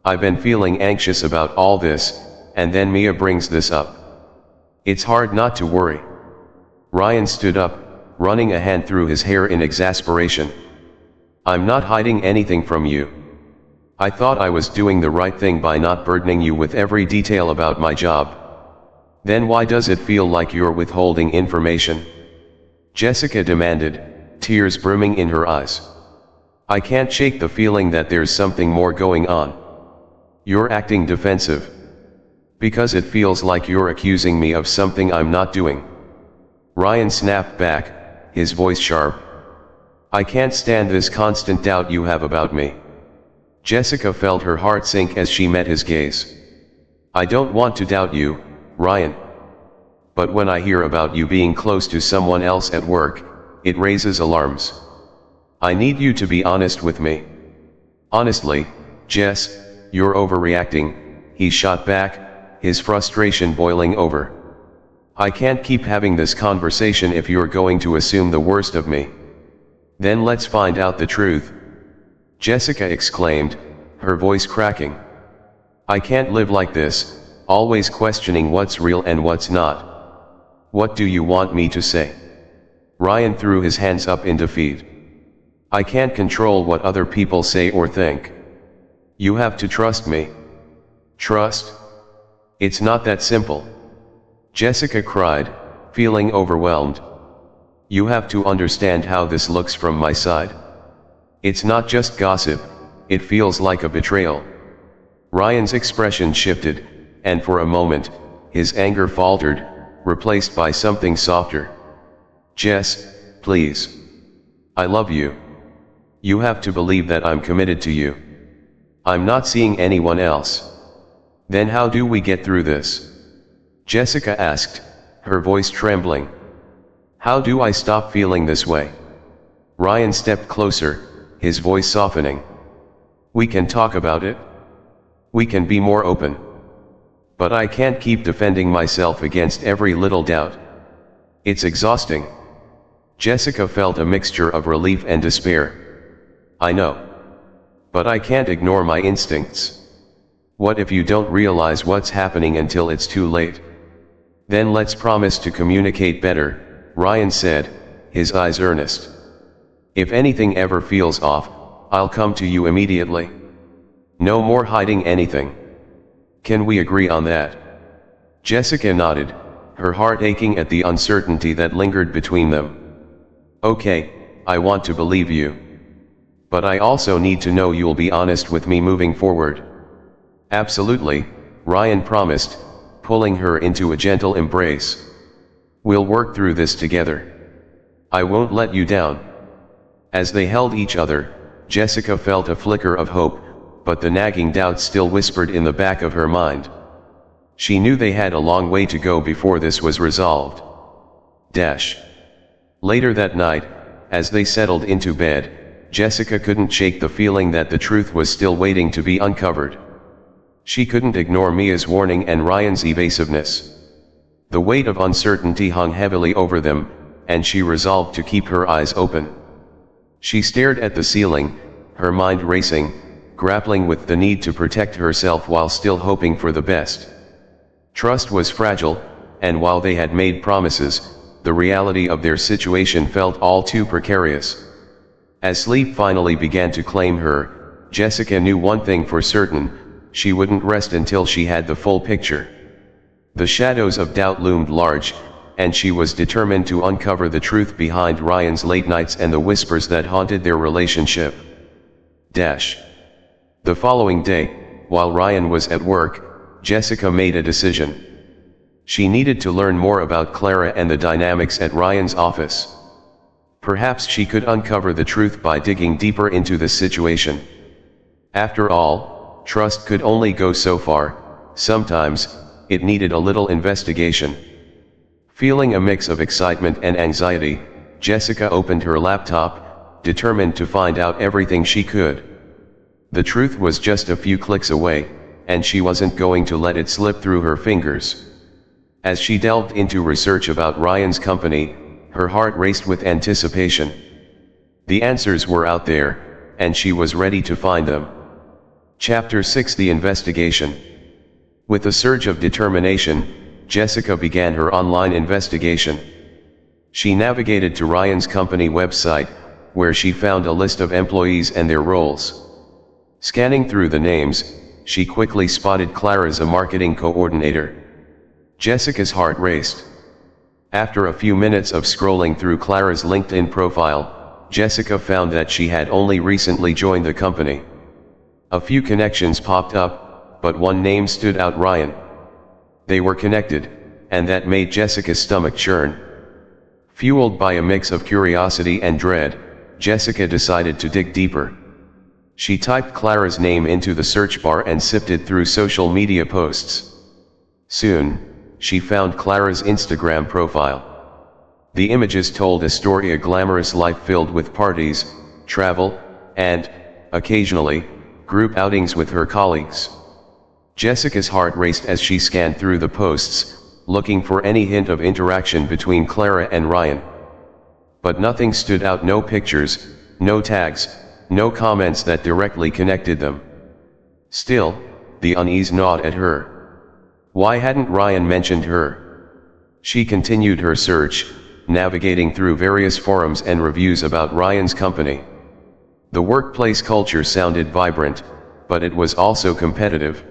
I've been feeling anxious about all this, and then Mia brings this up. It's hard not to worry." Ryan stood up, running a hand through his hair in exasperation. "I'm not hiding anything from you. I thought I was doing the right thing by not burdening you with every detail about my job. Then why does it feel like you're withholding information?" Jessica demanded, tears brimming in her eyes. "I can't shake the feeling that there's something more going on. You're acting defensive. Because it feels like you're accusing me of something I'm not doing." Ryan snapped back, his voice sharp. I can't stand this constant doubt you have about me. Jessica felt her heart sink as she met his gaze. I don't want to doubt you, Ryan. But when I hear about you being close to someone else at work, it raises alarms. I need you to be honest with me. Honestly, Jess, you're overreacting, he shot back, his frustration boiling over. I can't keep having this conversation if you're going to assume the worst of me. Then let's find out the truth. Jessica exclaimed, her voice cracking. I can't live like this, always questioning what's real and what's not. What do you want me to say? Ryan threw his hands up in defeat. I can't control what other people say or think. You have to trust me. Trust? It's not that simple. Jessica cried, feeling overwhelmed. You have to understand how this looks from my side. It's not just gossip, it feels like a betrayal. Ryan's expression shifted, and for a moment, his anger faltered, replaced by something softer. Jess, please. I love you. You have to believe that I'm committed to you. I'm not seeing anyone else. Then how do we get through this? Jessica asked, her voice trembling. How do I stop feeling this way? Ryan stepped closer, his voice softening. We can talk about it. We can be more open. But I can't keep defending myself against every little doubt. It's exhausting. Jessica felt a mixture of relief and despair. I know. But I can't ignore my instincts. What if you don't realize what's happening until it's too late? Then let's promise to communicate better, Ryan said, his eyes earnest. If anything ever feels off, I'll come to you immediately. No more hiding anything. Can we agree on that? Jessica nodded, her heart aching at the uncertainty that lingered between them. Okay, I want to believe you. But I also need to know you'll be honest with me moving forward. Absolutely, Ryan promised, pulling her into a gentle embrace. We'll work through this together. I won't let you down. As they held each other, Jessica felt a flicker of hope, but the nagging doubt still whispered in the back of her mind. She knew they had a long way to go before this was resolved. Later that night, as they settled into bed, Jessica couldn't shake the feeling that the truth was still waiting to be uncovered. She couldn't ignore Mia's warning and Ryan's evasiveness. The weight of uncertainty hung heavily over them, and she resolved to keep her eyes open. She stared at the ceiling, her mind racing, grappling with the need to protect herself while still hoping for the best. Trust was fragile, and while they had made promises, the reality of their situation felt all too precarious. As sleep finally began to claim her, Jessica knew one thing for certain: she wouldn't rest until she had the full picture. The shadows of doubt loomed large, and she was determined to uncover the truth behind Ryan's late nights and the whispers that haunted their relationship. The following day, while Ryan was at work, Jessica made a decision. She needed to learn more about Clara and the dynamics at Ryan's office. Perhaps she could uncover the truth by digging deeper into the situation. After all, trust could only go so far. Sometimes, it needed a little investigation. Feeling a mix of excitement and anxiety, Jessica opened her laptop, determined to find out everything she could. The truth was just a few clicks away, and she wasn't going to let it slip through her fingers. As she delved into research about Ryan's company, her heart raced with anticipation. The answers were out there, and she was ready to find them. Chapter 6: The Investigation. With a surge of determination, Jessica began her online investigation. She navigated to Ryan's company website, where she found a list of employees and their roles. Scanning through the names, she quickly spotted Clara as a marketing coordinator. Jessica's heart raced. After a few minutes of scrolling through Clara's LinkedIn profile, Jessica found that she had only recently joined the company. A few connections popped up, but one name stood out: Ryan. They were connected, and that made Jessica's stomach churn. Fueled by a mix of curiosity and dread, Jessica decided to dig deeper. She typed Clara's name into the search bar and sifted through social media posts. Soon, she found Clara's Instagram profile. The images told a story, a glamorous life filled with parties, travel, and, occasionally, group outings with her colleagues. Jessica's heart raced as she scanned through the posts, looking for any hint of interaction between Clara and Ryan. But nothing stood out, no pictures, no tags, no comments that directly connected them. Still, the unease gnawed at her. Why hadn't Ryan mentioned her? She continued her search, navigating through various forums and reviews about Ryan's company. The workplace culture sounded vibrant, but it was also competitive.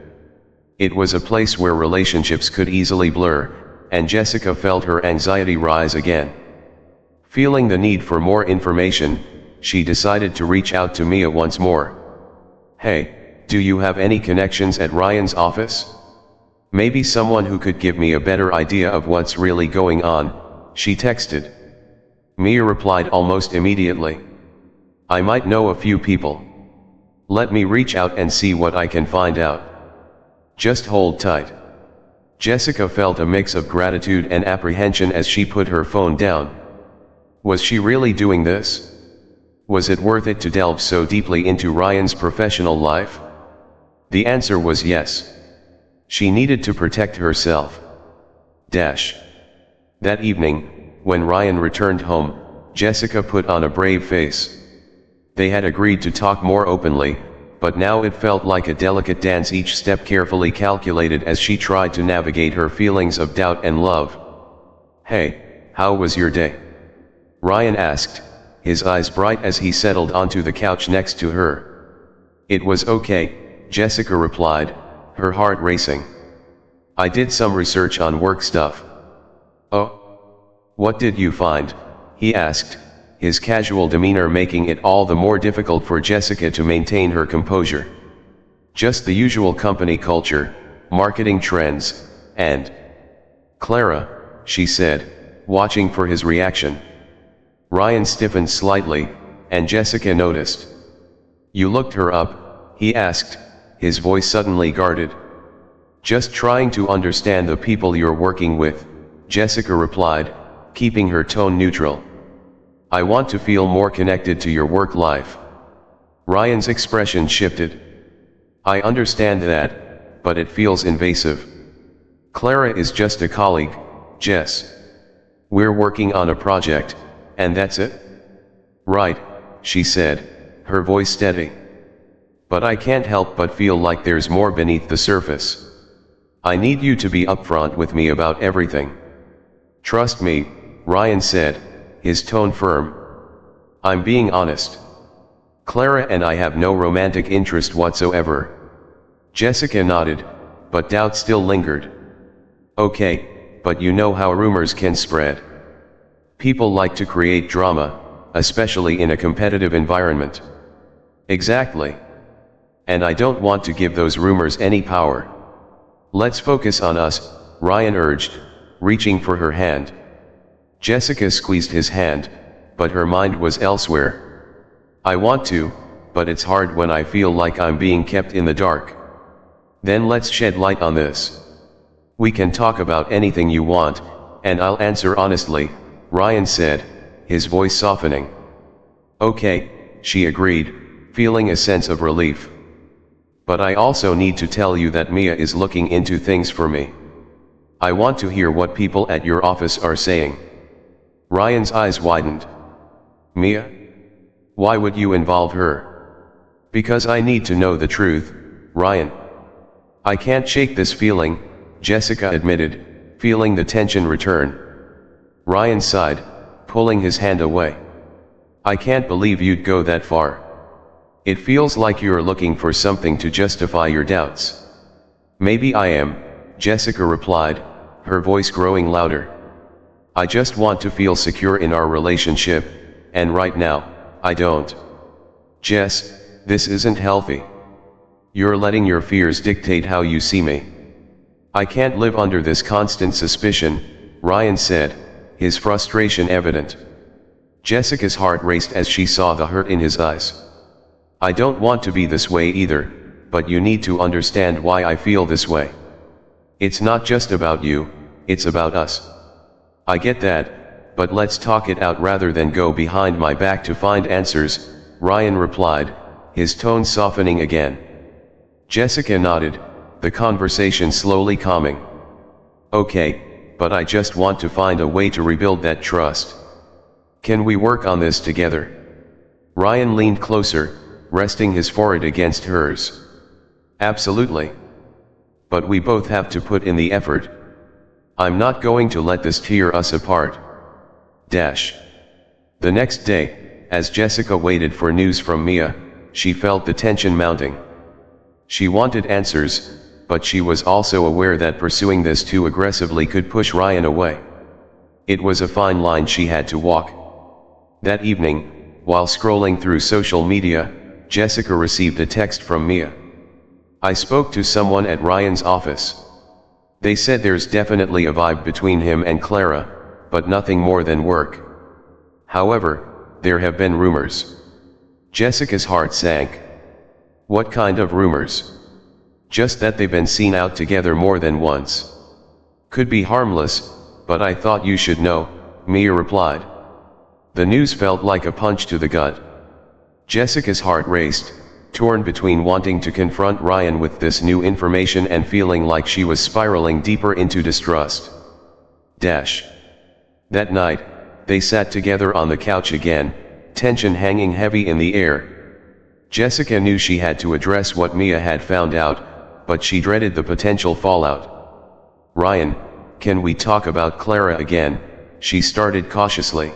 It was a place where relationships could easily blur, and Jessica felt her anxiety rise again. Feeling the need for more information, she decided to reach out to Mia once more. "Hey, do you have any connections at Ryan's office? Maybe someone who could give me a better idea of what's really going on," she texted. Mia replied almost immediately. "I might know a few people. Let me reach out and see what I can find out. Just hold tight." Jessica felt a mix of gratitude and apprehension as she put her phone down. Was she really doing this? Was it worth it to delve so deeply into Ryan's professional life? The answer was yes. She needed to protect herself. That evening, when Ryan returned home, Jessica put on a brave face. They had agreed to talk more openly, but now it felt like a delicate dance, each step carefully calculated as she tried to navigate her feelings of doubt and love. "Hey, how was your day?" Ryan asked, his eyes bright as he settled onto the couch next to her. "It was okay," Jessica replied, her heart racing. "I did some research on work stuff." "Oh? What did you find?" he asked, his casual demeanor making it all the more difficult for Jessica to maintain her composure. "Just the usual company culture, marketing trends, and..." "Clara," she said, watching for his reaction. Ryan stiffened slightly, and Jessica noticed. "You looked her up?" he asked, his voice suddenly guarded. "Just trying to understand the people you're working with," Jessica replied, keeping her tone neutral. "I want to feel more connected to your work life." Ryan's expression shifted. "I understand that, but it feels invasive. Clara is just a colleague, Jess. We're working on a project, and that's it?" "Right," she said, her voice steady. "But I can't help but feel like there's more beneath the surface. I need you to be upfront with me about everything." "Trust me," Ryan said, his tone firm. "I'm being honest. Clara and I have no romantic interest whatsoever." Jessica nodded, but doubt still lingered. "Okay, but you know how rumors can spread. People like to create drama, especially in a competitive environment." "Exactly. And I don't want to give those rumors any power. Let's focus on us," Ryan urged, reaching for her hand. Jessica squeezed his hand, but her mind was elsewhere. "I want to, but it's hard when I feel like I'm being kept in the dark." "Then let's shed light on this. We can talk about anything you want, and I'll answer honestly," Ryan said, his voice softening. "Okay," she agreed, feeling a sense of relief. "But I also need to tell you that Mia is looking into things for me. I want to hear what people at your office are saying." Ryan's eyes widened. "Mia? Why would you involve her?" "Because I need to know the truth, Ryan. I can't shake this feeling," Jessica admitted, feeling the tension return. Ryan sighed, pulling his hand away. "I can't believe you'd go that far. It feels like you're looking for something to justify your doubts." "Maybe I am," Jessica replied, her voice growing louder. "I just want to feel secure in our relationship, and right now, I don't." "Jess, this isn't healthy. You're letting your fears dictate how you see me." "I can't live under this constant suspicion," Ryan said, his frustration evident. Jessica's heart raced as she saw the hurt in his eyes. I don't want to be this way either, but you need to understand why I feel this way. It's not just about you, it's about us. I get that, but let's talk it out rather than go behind my back to find answers, Ryan replied, his tone softening again. Jessica nodded, the conversation slowly calming. Okay, but I just want to find a way to rebuild that trust. Can we work on this together? Ryan leaned closer, resting his forehead against hers. Absolutely. But we both have to put in the effort. I'm not going to let this tear us apart. The next day, as Jessica waited for news from Mia, she felt the tension mounting. She wanted answers, but she was also aware that pursuing this too aggressively could push Ryan away. It was a fine line she had to walk. That evening, while scrolling through social media, Jessica received a text from Mia. I spoke to someone at Ryan's office. They said there's definitely a vibe between him and Clara, but nothing more than work. However, there have been rumors. Jessica's heart sank. What kind of rumors? Just that they've been seen out together more than once. Could be harmless, but I thought you should know, Mia replied. The news felt like a punch to the gut. Jessica's heart raced, torn between wanting to confront Ryan with this new information and feeling like she was spiraling deeper into distrust. That night, they sat together on the couch again, tension hanging heavy in the air. Jessica knew she had to address what Mia had found out, but she dreaded the potential fallout. Ryan, can we talk about Clara again? She started cautiously.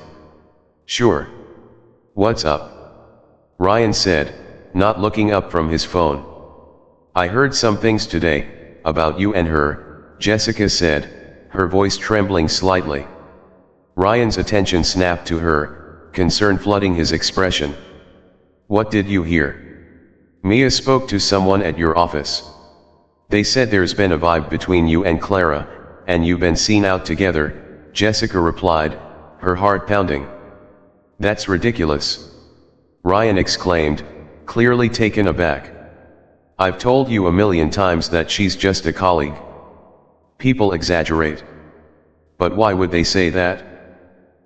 Sure. What's up? Ryan said, not looking up from his phone. I heard some things today, about you and her, Jessica said, her voice trembling slightly. Ryan's attention snapped to her, concern flooding his expression. What did you hear? Mia spoke to someone at your office. They said there's been a vibe between you and Clara, and you've been seen out together, Jessica replied, her heart pounding. That's ridiculous. Ryan exclaimed, clearly taken aback. I've told you a million times that she's just a colleague. People exaggerate. But why would they say that?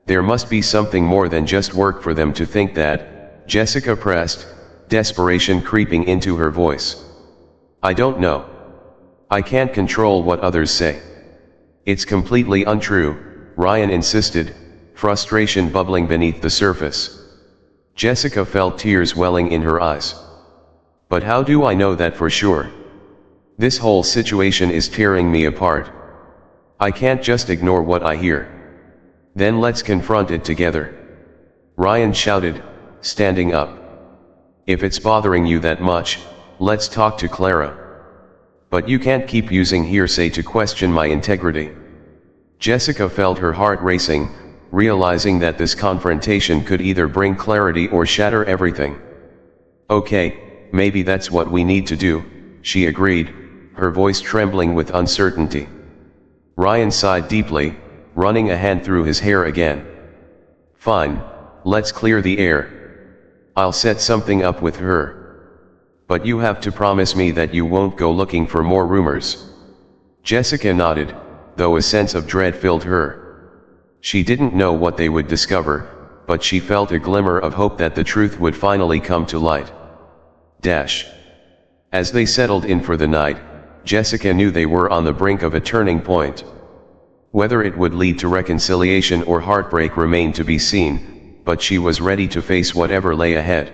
There must be something more than just work for them to think that, Jessica pressed, desperation creeping into her voice. I don't know. I can't control what others say. It's completely untrue, Ryan insisted, frustration bubbling beneath the surface. Jessica felt tears welling in her eyes. But how do I know that for sure? This whole situation is tearing me apart. I can't just ignore what I hear. Then let's confront it together. Ryan shouted, standing up. If it's bothering you that much, let's talk to Clara. But you can't keep using hearsay to question my integrity. Jessica felt her heart racing, realizing that this confrontation could either bring clarity or shatter everything. Okay, maybe that's what we need to do, she agreed, her voice trembling with uncertainty. Ryan sighed deeply, running a hand through his hair again. Fine, let's clear the air. I'll set something up with her. But you have to promise me that you won't go looking for more rumors. Jessica nodded, though a sense of dread filled her. She didn't know what they would discover, but she felt a glimmer of hope that the truth would finally come to light. As they settled in for the night, Jessica knew they were on the brink of a turning point. Whether it would lead to reconciliation or heartbreak remained to be seen, but she was ready to face whatever lay ahead.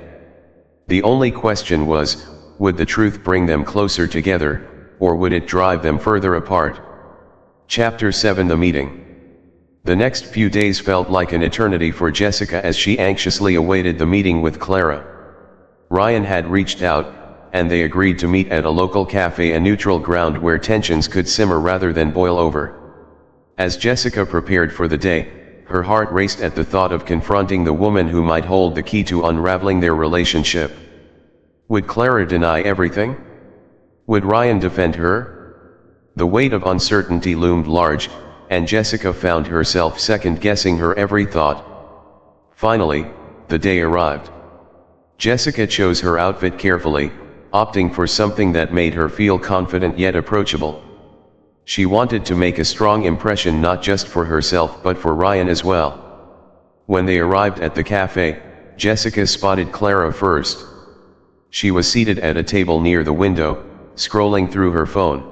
The only question was, would the truth bring them closer together, or would it drive them further apart? Chapter 7 The Meeting. The next few days felt like an eternity for Jessica as she anxiously awaited the meeting with Clara. Ryan had reached out, and they agreed to meet at a local cafe, a neutral ground where tensions could simmer rather than boil over. As Jessica prepared for the day, her heart raced at the thought of confronting the woman who might hold the key to unraveling their relationship. Would Clara deny everything? Would Ryan defend her? The weight of uncertainty loomed large, and Jessica found herself second-guessing her every thought. Finally, the day arrived. Jessica chose her outfit carefully, opting for something that made her feel confident yet approachable. She wanted to make a strong impression not just for herself but for Ryan as well. When they arrived at the cafe, Jessica spotted Clara first. She was seated at a table near the window, scrolling through her phone.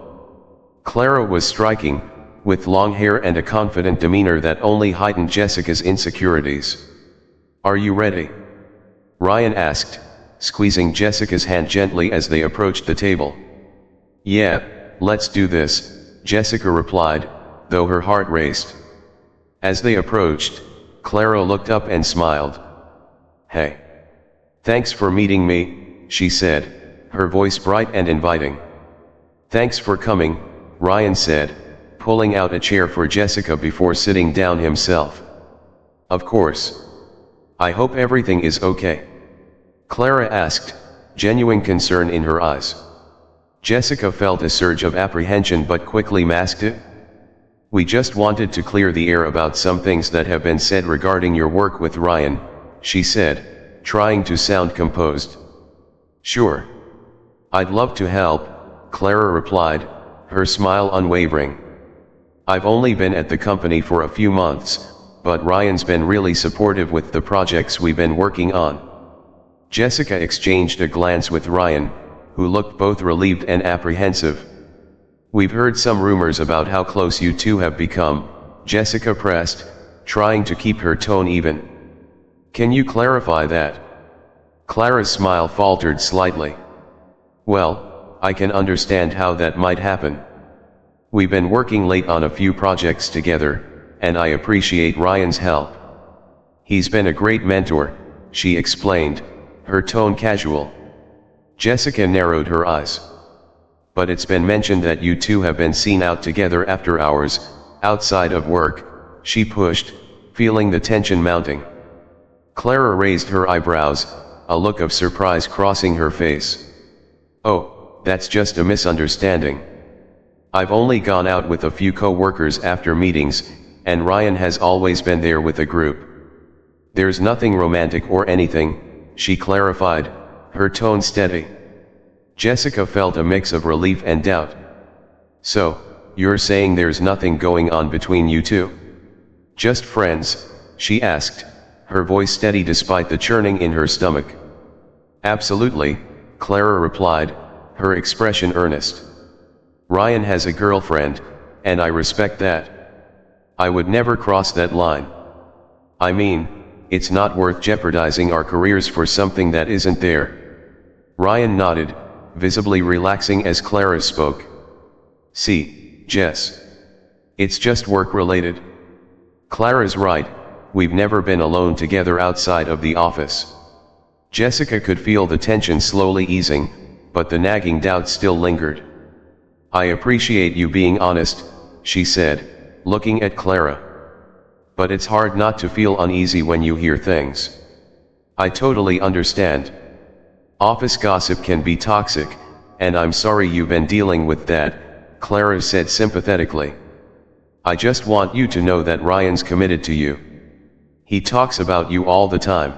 Clara was striking, with long hair and a confident demeanor that only heightened Jessica's insecurities. "Are you ready?" Ryan asked, squeezing Jessica's hand gently as they approached the table. "Yeah, let's do this," Jessica replied, though her heart raced. As they approached, Clara looked up and smiled. "Hey. Thanks for meeting me," she said, her voice bright and inviting. "Thanks for coming," Ryan said, pulling out a chair for Jessica before sitting down himself. "Of course. I hope everything is okay?" Clara asked, genuine concern in her eyes. Jessica felt a surge of apprehension but quickly masked it. "We just wanted to clear the air about some things that have been said regarding your work with Ryan," she said, trying to sound composed. "Sure. I'd love to help," Clara replied, her smile unwavering. "I've only been at the company for a few months, but Ryan's been really supportive with the projects we've been working on." Jessica exchanged a glance with Ryan, who looked both relieved and apprehensive. "We've heard some rumors about how close you two have become," Jessica pressed, trying to keep her tone even. "Can you clarify that?" Clara's smile faltered slightly. "Well, I can understand how that might happen. We've been working late on a few projects together, and I appreciate Ryan's help. He's been a great mentor," she explained, her tone casual. Jessica narrowed her eyes. "But it's been mentioned that you two have been seen out together after hours, outside of work," she pushed, feeling the tension mounting. Clara raised her eyebrows, a look of surprise crossing her face. "Oh, that's just a misunderstanding. I've only gone out with a few co-workers after meetings, and Ryan has always been there with the group. There's nothing romantic or anything," she clarified, her tone steady. Jessica felt a mix of relief and doubt. "So, you're saying there's nothing going on between you two? Just friends?" she asked, her voice steady despite the churning in her stomach. "Absolutely," Clara replied, her expression earnest. "Ryan has a girlfriend, and I respect that. I would never cross that line. I mean, it's not worth jeopardizing our careers for something that isn't there." Ryan nodded, visibly relaxing as Clara spoke. "See, Jess. It's just work-related. Clara's right, we've never been alone together outside of the office." Jessica could feel the tension slowly easing, but the nagging doubt still lingered. "I appreciate you being honest," she said, looking at Clara. "But it's hard not to feel uneasy when you hear things. I totally understand. Office gossip can be toxic, and I'm sorry you've been dealing with that," Clara said sympathetically. "I just want you to know that Ryan's committed to you. He talks about you all the time."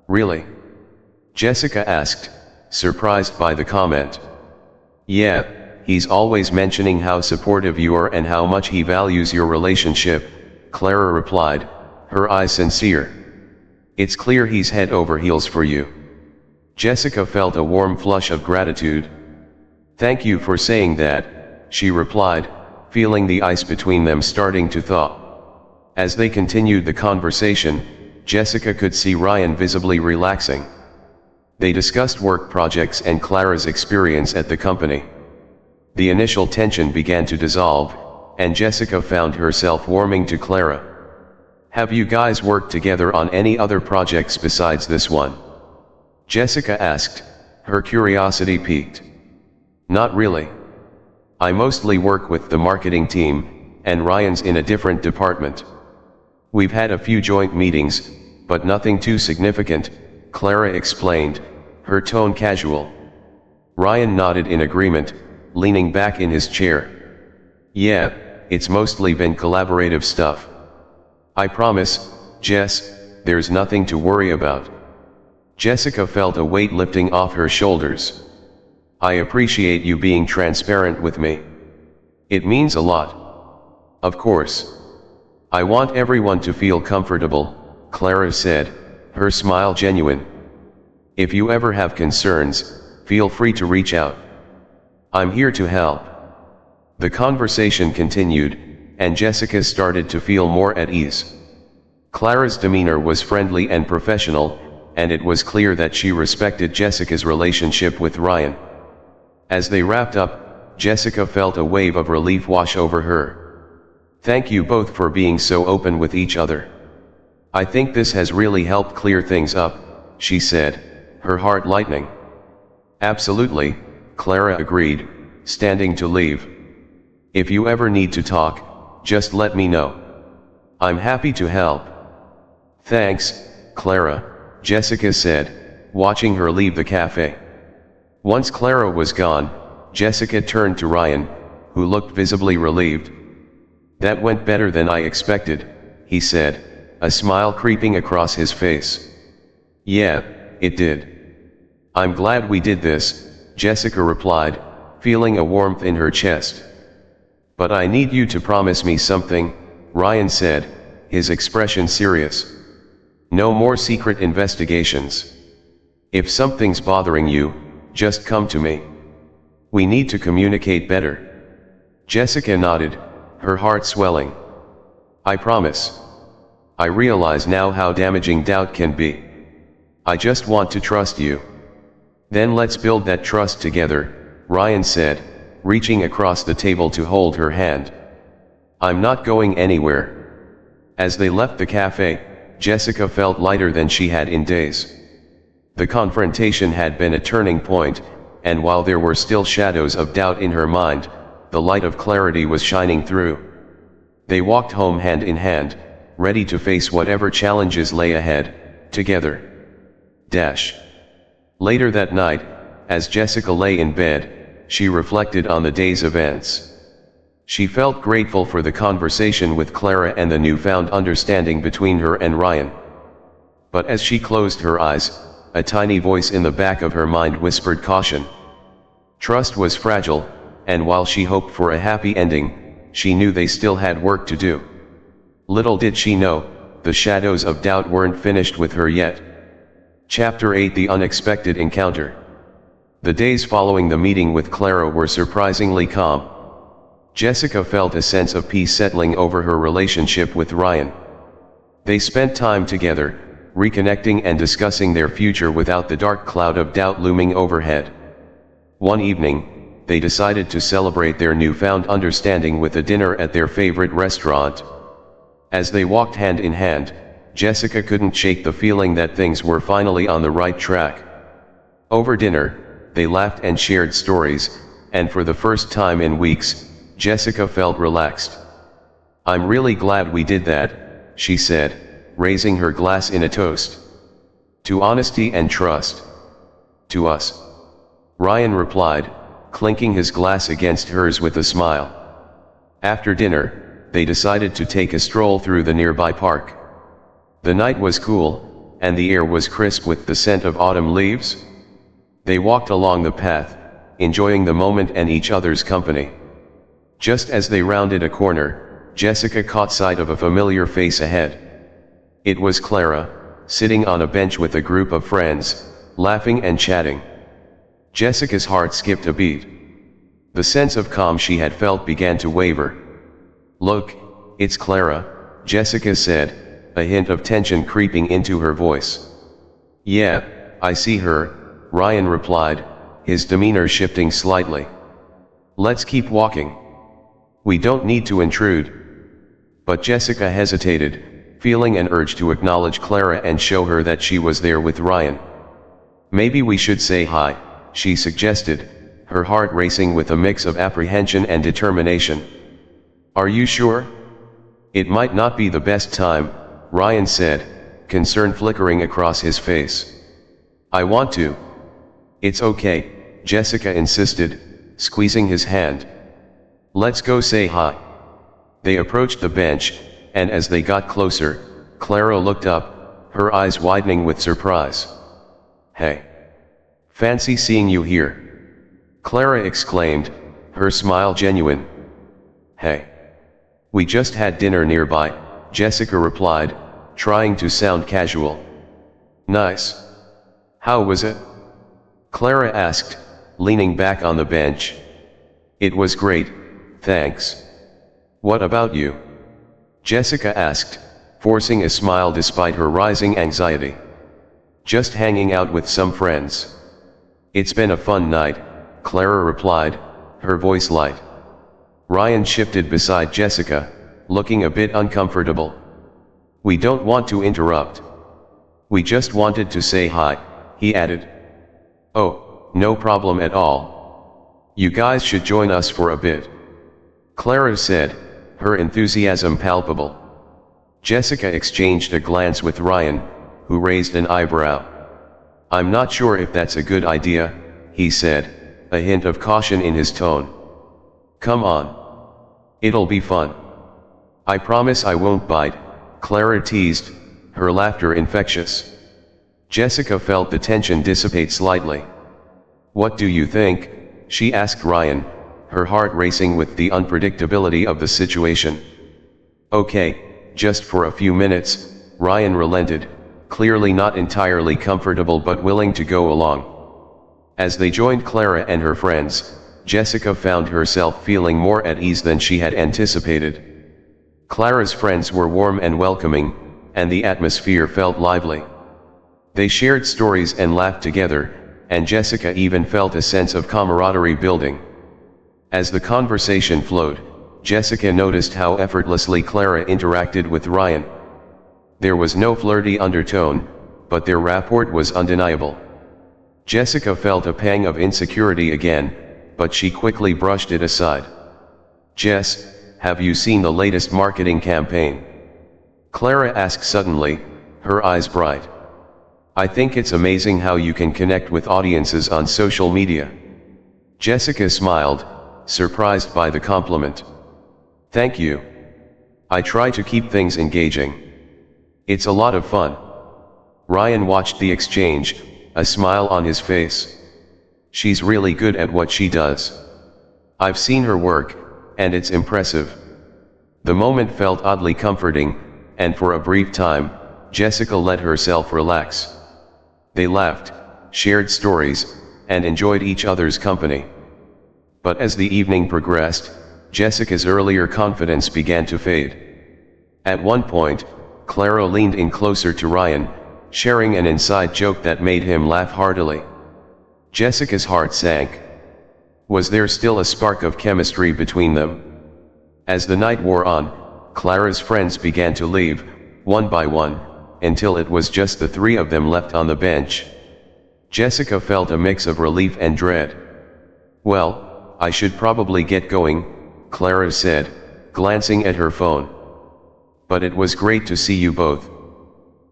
"Really?" Jessica asked, surprised by the comment. "Yeah, he's always mentioning how supportive you are and how much he values your relationship," Clara replied, her eyes sincere. "It's clear he's head over heels for you." Jessica felt a warm flush of gratitude. "Thank you for saying that," she replied, feeling the ice between them starting to thaw. As they continued the conversation, Jessica could see Ryan visibly relaxing. They discussed work projects and Clara's experience at the company. The initial tension began to dissolve, and Jessica found herself warming to Clara. "Have you guys worked together on any other projects besides this one?" Jessica asked, her curiosity piqued. "Not really. I mostly work with the marketing team, and Ryan's in a different department. We've had a few joint meetings, but nothing too significant," Clara explained, her tone casual. Ryan nodded in agreement, leaning back in his chair. "Yeah, it's mostly been collaborative stuff. I promise, Jess, there's nothing to worry about. Jessica felt a weight lifting off her shoulders. I appreciate you being transparent with me. It means a lot. Of course. I want everyone to feel comfortable, Clara said, her smile genuine. If you ever have concerns, feel free to reach out. I'm here to help. The conversation continued, and Jessica started to feel more at ease. Clara's demeanor was friendly and professional, and it was clear that she respected Jessica's relationship with Ryan. As they wrapped up, Jessica felt a wave of relief wash over her. Thank you both for being so open with each other. I think this has really helped clear things up, she said, her heart lightening. Absolutely, Clara agreed, standing to leave. If you ever need to talk, just let me know. I'm happy to help. Thanks, Clara, Jessica said, watching her leave the cafe. Once Clara was gone, Jessica turned to Ryan, who looked visibly relieved. That went better than I expected, he said, a smile creeping across his face. Yeah, it did. I'm glad we did this, Jessica replied, feeling a warmth in her chest. But I need you to promise me something, Ryan said, his expression serious. No more secret investigations. If something's bothering you, just come to me. We need to communicate better. Jessica nodded, her heart swelling. I promise. I realize now how damaging doubt can be. I just want to trust you. Then let's build that trust together, Ryan said, reaching across the table to hold her hand. I'm not going anywhere. As they left the cafe, Jessica felt lighter than she had in days. The confrontation had been a turning point, and while there were still shadows of doubt in her mind, the light of clarity was shining through. They walked home hand in hand, ready to face whatever challenges lay ahead, together. Later that night, as Jessica lay in bed, she reflected on the day's events. She felt grateful for the conversation with Clara and the newfound understanding between her and Ryan. But as she closed her eyes, a tiny voice in the back of her mind whispered caution. Trust was fragile, and while she hoped for a happy ending, she knew they still had work to do. Little did she know, the shadows of doubt weren't finished with her yet. Chapter 8: The Unexpected Encounter. The days following the meeting with Clara were surprisingly calm. Jessica felt a sense of peace settling over her relationship with Ryan. They spent time together, reconnecting and discussing their future without the dark cloud of doubt looming overhead. One evening, they decided to celebrate their newfound understanding with a dinner at their favorite restaurant. As they walked hand in hand, Jessica couldn't shake the feeling that things were finally on the right track. Over dinner, they laughed and shared stories, and for the first time in weeks, Jessica felt relaxed. I'm really glad we did that, she said, raising her glass in a toast. To honesty and trust. To us. Ryan replied, clinking his glass against hers with a smile. After dinner, they decided to take a stroll through the nearby park. The night was cool, and the air was crisp with the scent of autumn leaves. They walked along the path, enjoying the moment and each other's company. Just as they rounded a corner, Jessica caught sight of a familiar face ahead. It was Clara, sitting on a bench with a group of friends, laughing and chatting. Jessica's heart skipped a beat. The sense of calm she had felt began to waver. Look, it's Clara, Jessica said, a hint of tension creeping into her voice. Yeah, I see her, Ryan replied, his demeanor shifting slightly. Let's keep walking. We don't need to intrude. But Jessica hesitated, feeling an urge to acknowledge Clara and show her that she was there with Ryan. Maybe we should say hi, she suggested, her heart racing with a mix of apprehension and determination. Are you sure? It might not be the best time, Ryan said, concern flickering across his face. I want to. It's okay, Jessica insisted, squeezing his hand. Let's go say hi. They approached the bench, and as they got closer, Clara looked up, her eyes widening with surprise. "Hey. Fancy seeing you here," Clara exclaimed, her smile genuine. "Hey. We just had dinner nearby," Jessica replied, trying to sound casual. "Nice. How was it?" Clara asked, leaning back on the bench. "It was great, thanks. What about you?" Jessica asked, forcing a smile despite her rising anxiety. "Just hanging out with some friends." "It's been a fun night," Clara replied, her voice light. Ryan shifted beside Jessica, looking a bit uncomfortable. "We don't want to interrupt. We just wanted to say hi," he added. "Oh, no problem at all. You guys should join us for a bit," Clara said, her enthusiasm palpable. Jessica exchanged a glance with Ryan, who raised an eyebrow. "I'm not sure if that's a good idea," he said, a hint of caution in his tone. "Come on. It'll be fun." "I promise I won't bite," Clara teased, her laughter infectious. Jessica felt the tension dissipate slightly. "What do you think?" she asked Ryan, her heart racing with the unpredictability of the situation. "Okay, just for a few minutes," Ryan relented, clearly not entirely comfortable but willing to go along. As they joined Clara and her friends, Jessica found herself feeling more at ease than she had anticipated. Clara's friends were warm and welcoming, and the atmosphere felt lively. They shared stories and laughed together, and Jessica even felt a sense of camaraderie building. As the conversation flowed, Jessica noticed how effortlessly Clara interacted with Ryan. There was no flirty undertone, but their rapport was undeniable. Jessica felt a pang of insecurity again, but she quickly brushed it aside. "Jess, have you seen the latest marketing campaign?" Clara asked suddenly, her eyes bright. "I think it's amazing how you can connect with audiences on social media." Jessica smiled, surprised by the compliment. "Thank you. I try to keep things engaging. It's a lot of fun." Ryan watched the exchange, a smile on his face. "She's really good at what she does. I've seen her work, and it's impressive." The moment felt oddly comforting, and for a brief time, Jessica let herself relax. They laughed, shared stories, and enjoyed each other's company. But as the evening progressed, Jessica's earlier confidence began to fade. At one point, Clara leaned in closer to Ryan, sharing an inside joke that made him laugh heartily. Jessica's heart sank. Was there still a spark of chemistry between them? As the night wore on, Clara's friends began to leave, one by one, until it was just the three of them left on the bench. Jessica felt a mix of relief and dread. "Well, I should probably get going," Clara said, glancing at her phone. "But it was great to see you both."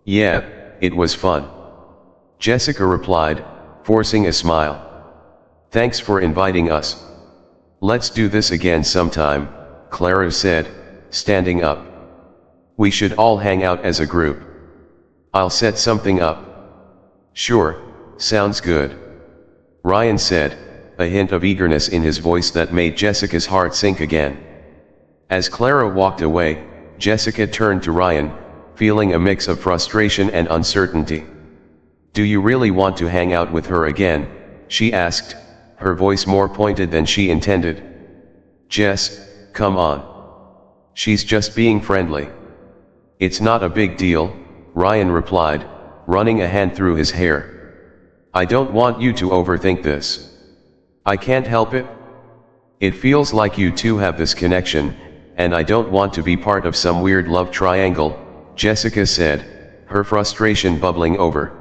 "Yeah, it was fun," Jessica replied, forcing a smile. "Thanks for inviting us. Let's do this again sometime," Clara said, standing up. "We should all hang out as a group. I'll set something up." "Sure, sounds good," Ryan said, a hint of eagerness in his voice that made Jessica's heart sink again. As Clara walked away, Jessica turned to Ryan, feeling a mix of frustration and uncertainty. "Do you really want to hang out with her again?" she asked, her voice more pointed than she intended. "Jess, come on. She's just being friendly." "It's not a big deal," Ryan replied, running a hand through his hair. "I don't want you to overthink this. I can't help it. It feels like you two have this connection, and I don't want to be part of some weird love triangle," Jessica said, her frustration bubbling over.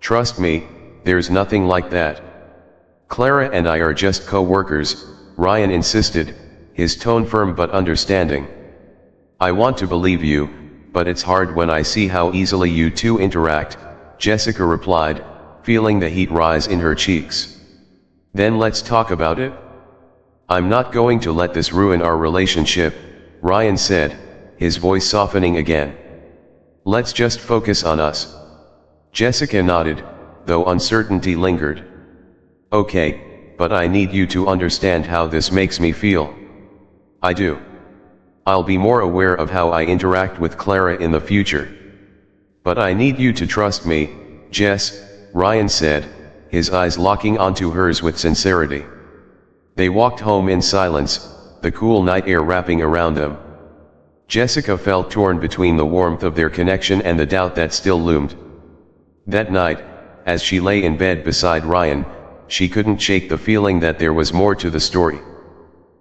"Trust me, there's nothing like that. Clara and I are just co-workers," Ryan insisted, his tone firm but understanding. "I want to believe you, but it's hard when I see how easily you two interact," Jessica replied, feeling the heat rise in her cheeks. "Then let's talk about it." "I'm not going to let this ruin our relationship," Ryan said, his voice softening again. Let's just focus on us. Jessica nodded, though uncertainty lingered. Okay, but I need you to understand how this makes me feel. I do. I'll be more aware of how I interact with Clara in the future. But I need you to trust me, Jess, Ryan said, his eyes locking onto hers with sincerity. They walked home in silence, the cool night air wrapping around them. Jessica felt torn between the warmth of their connection and the doubt that still loomed. That night, as she lay in bed beside Ryan, she couldn't shake the feeling that there was more to the story.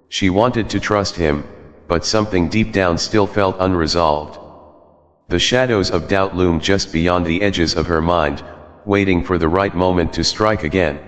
She wanted to trust him, but something deep down still felt unresolved. The shadows of doubt loomed just beyond the edges of her mind, waiting for the right moment to strike again.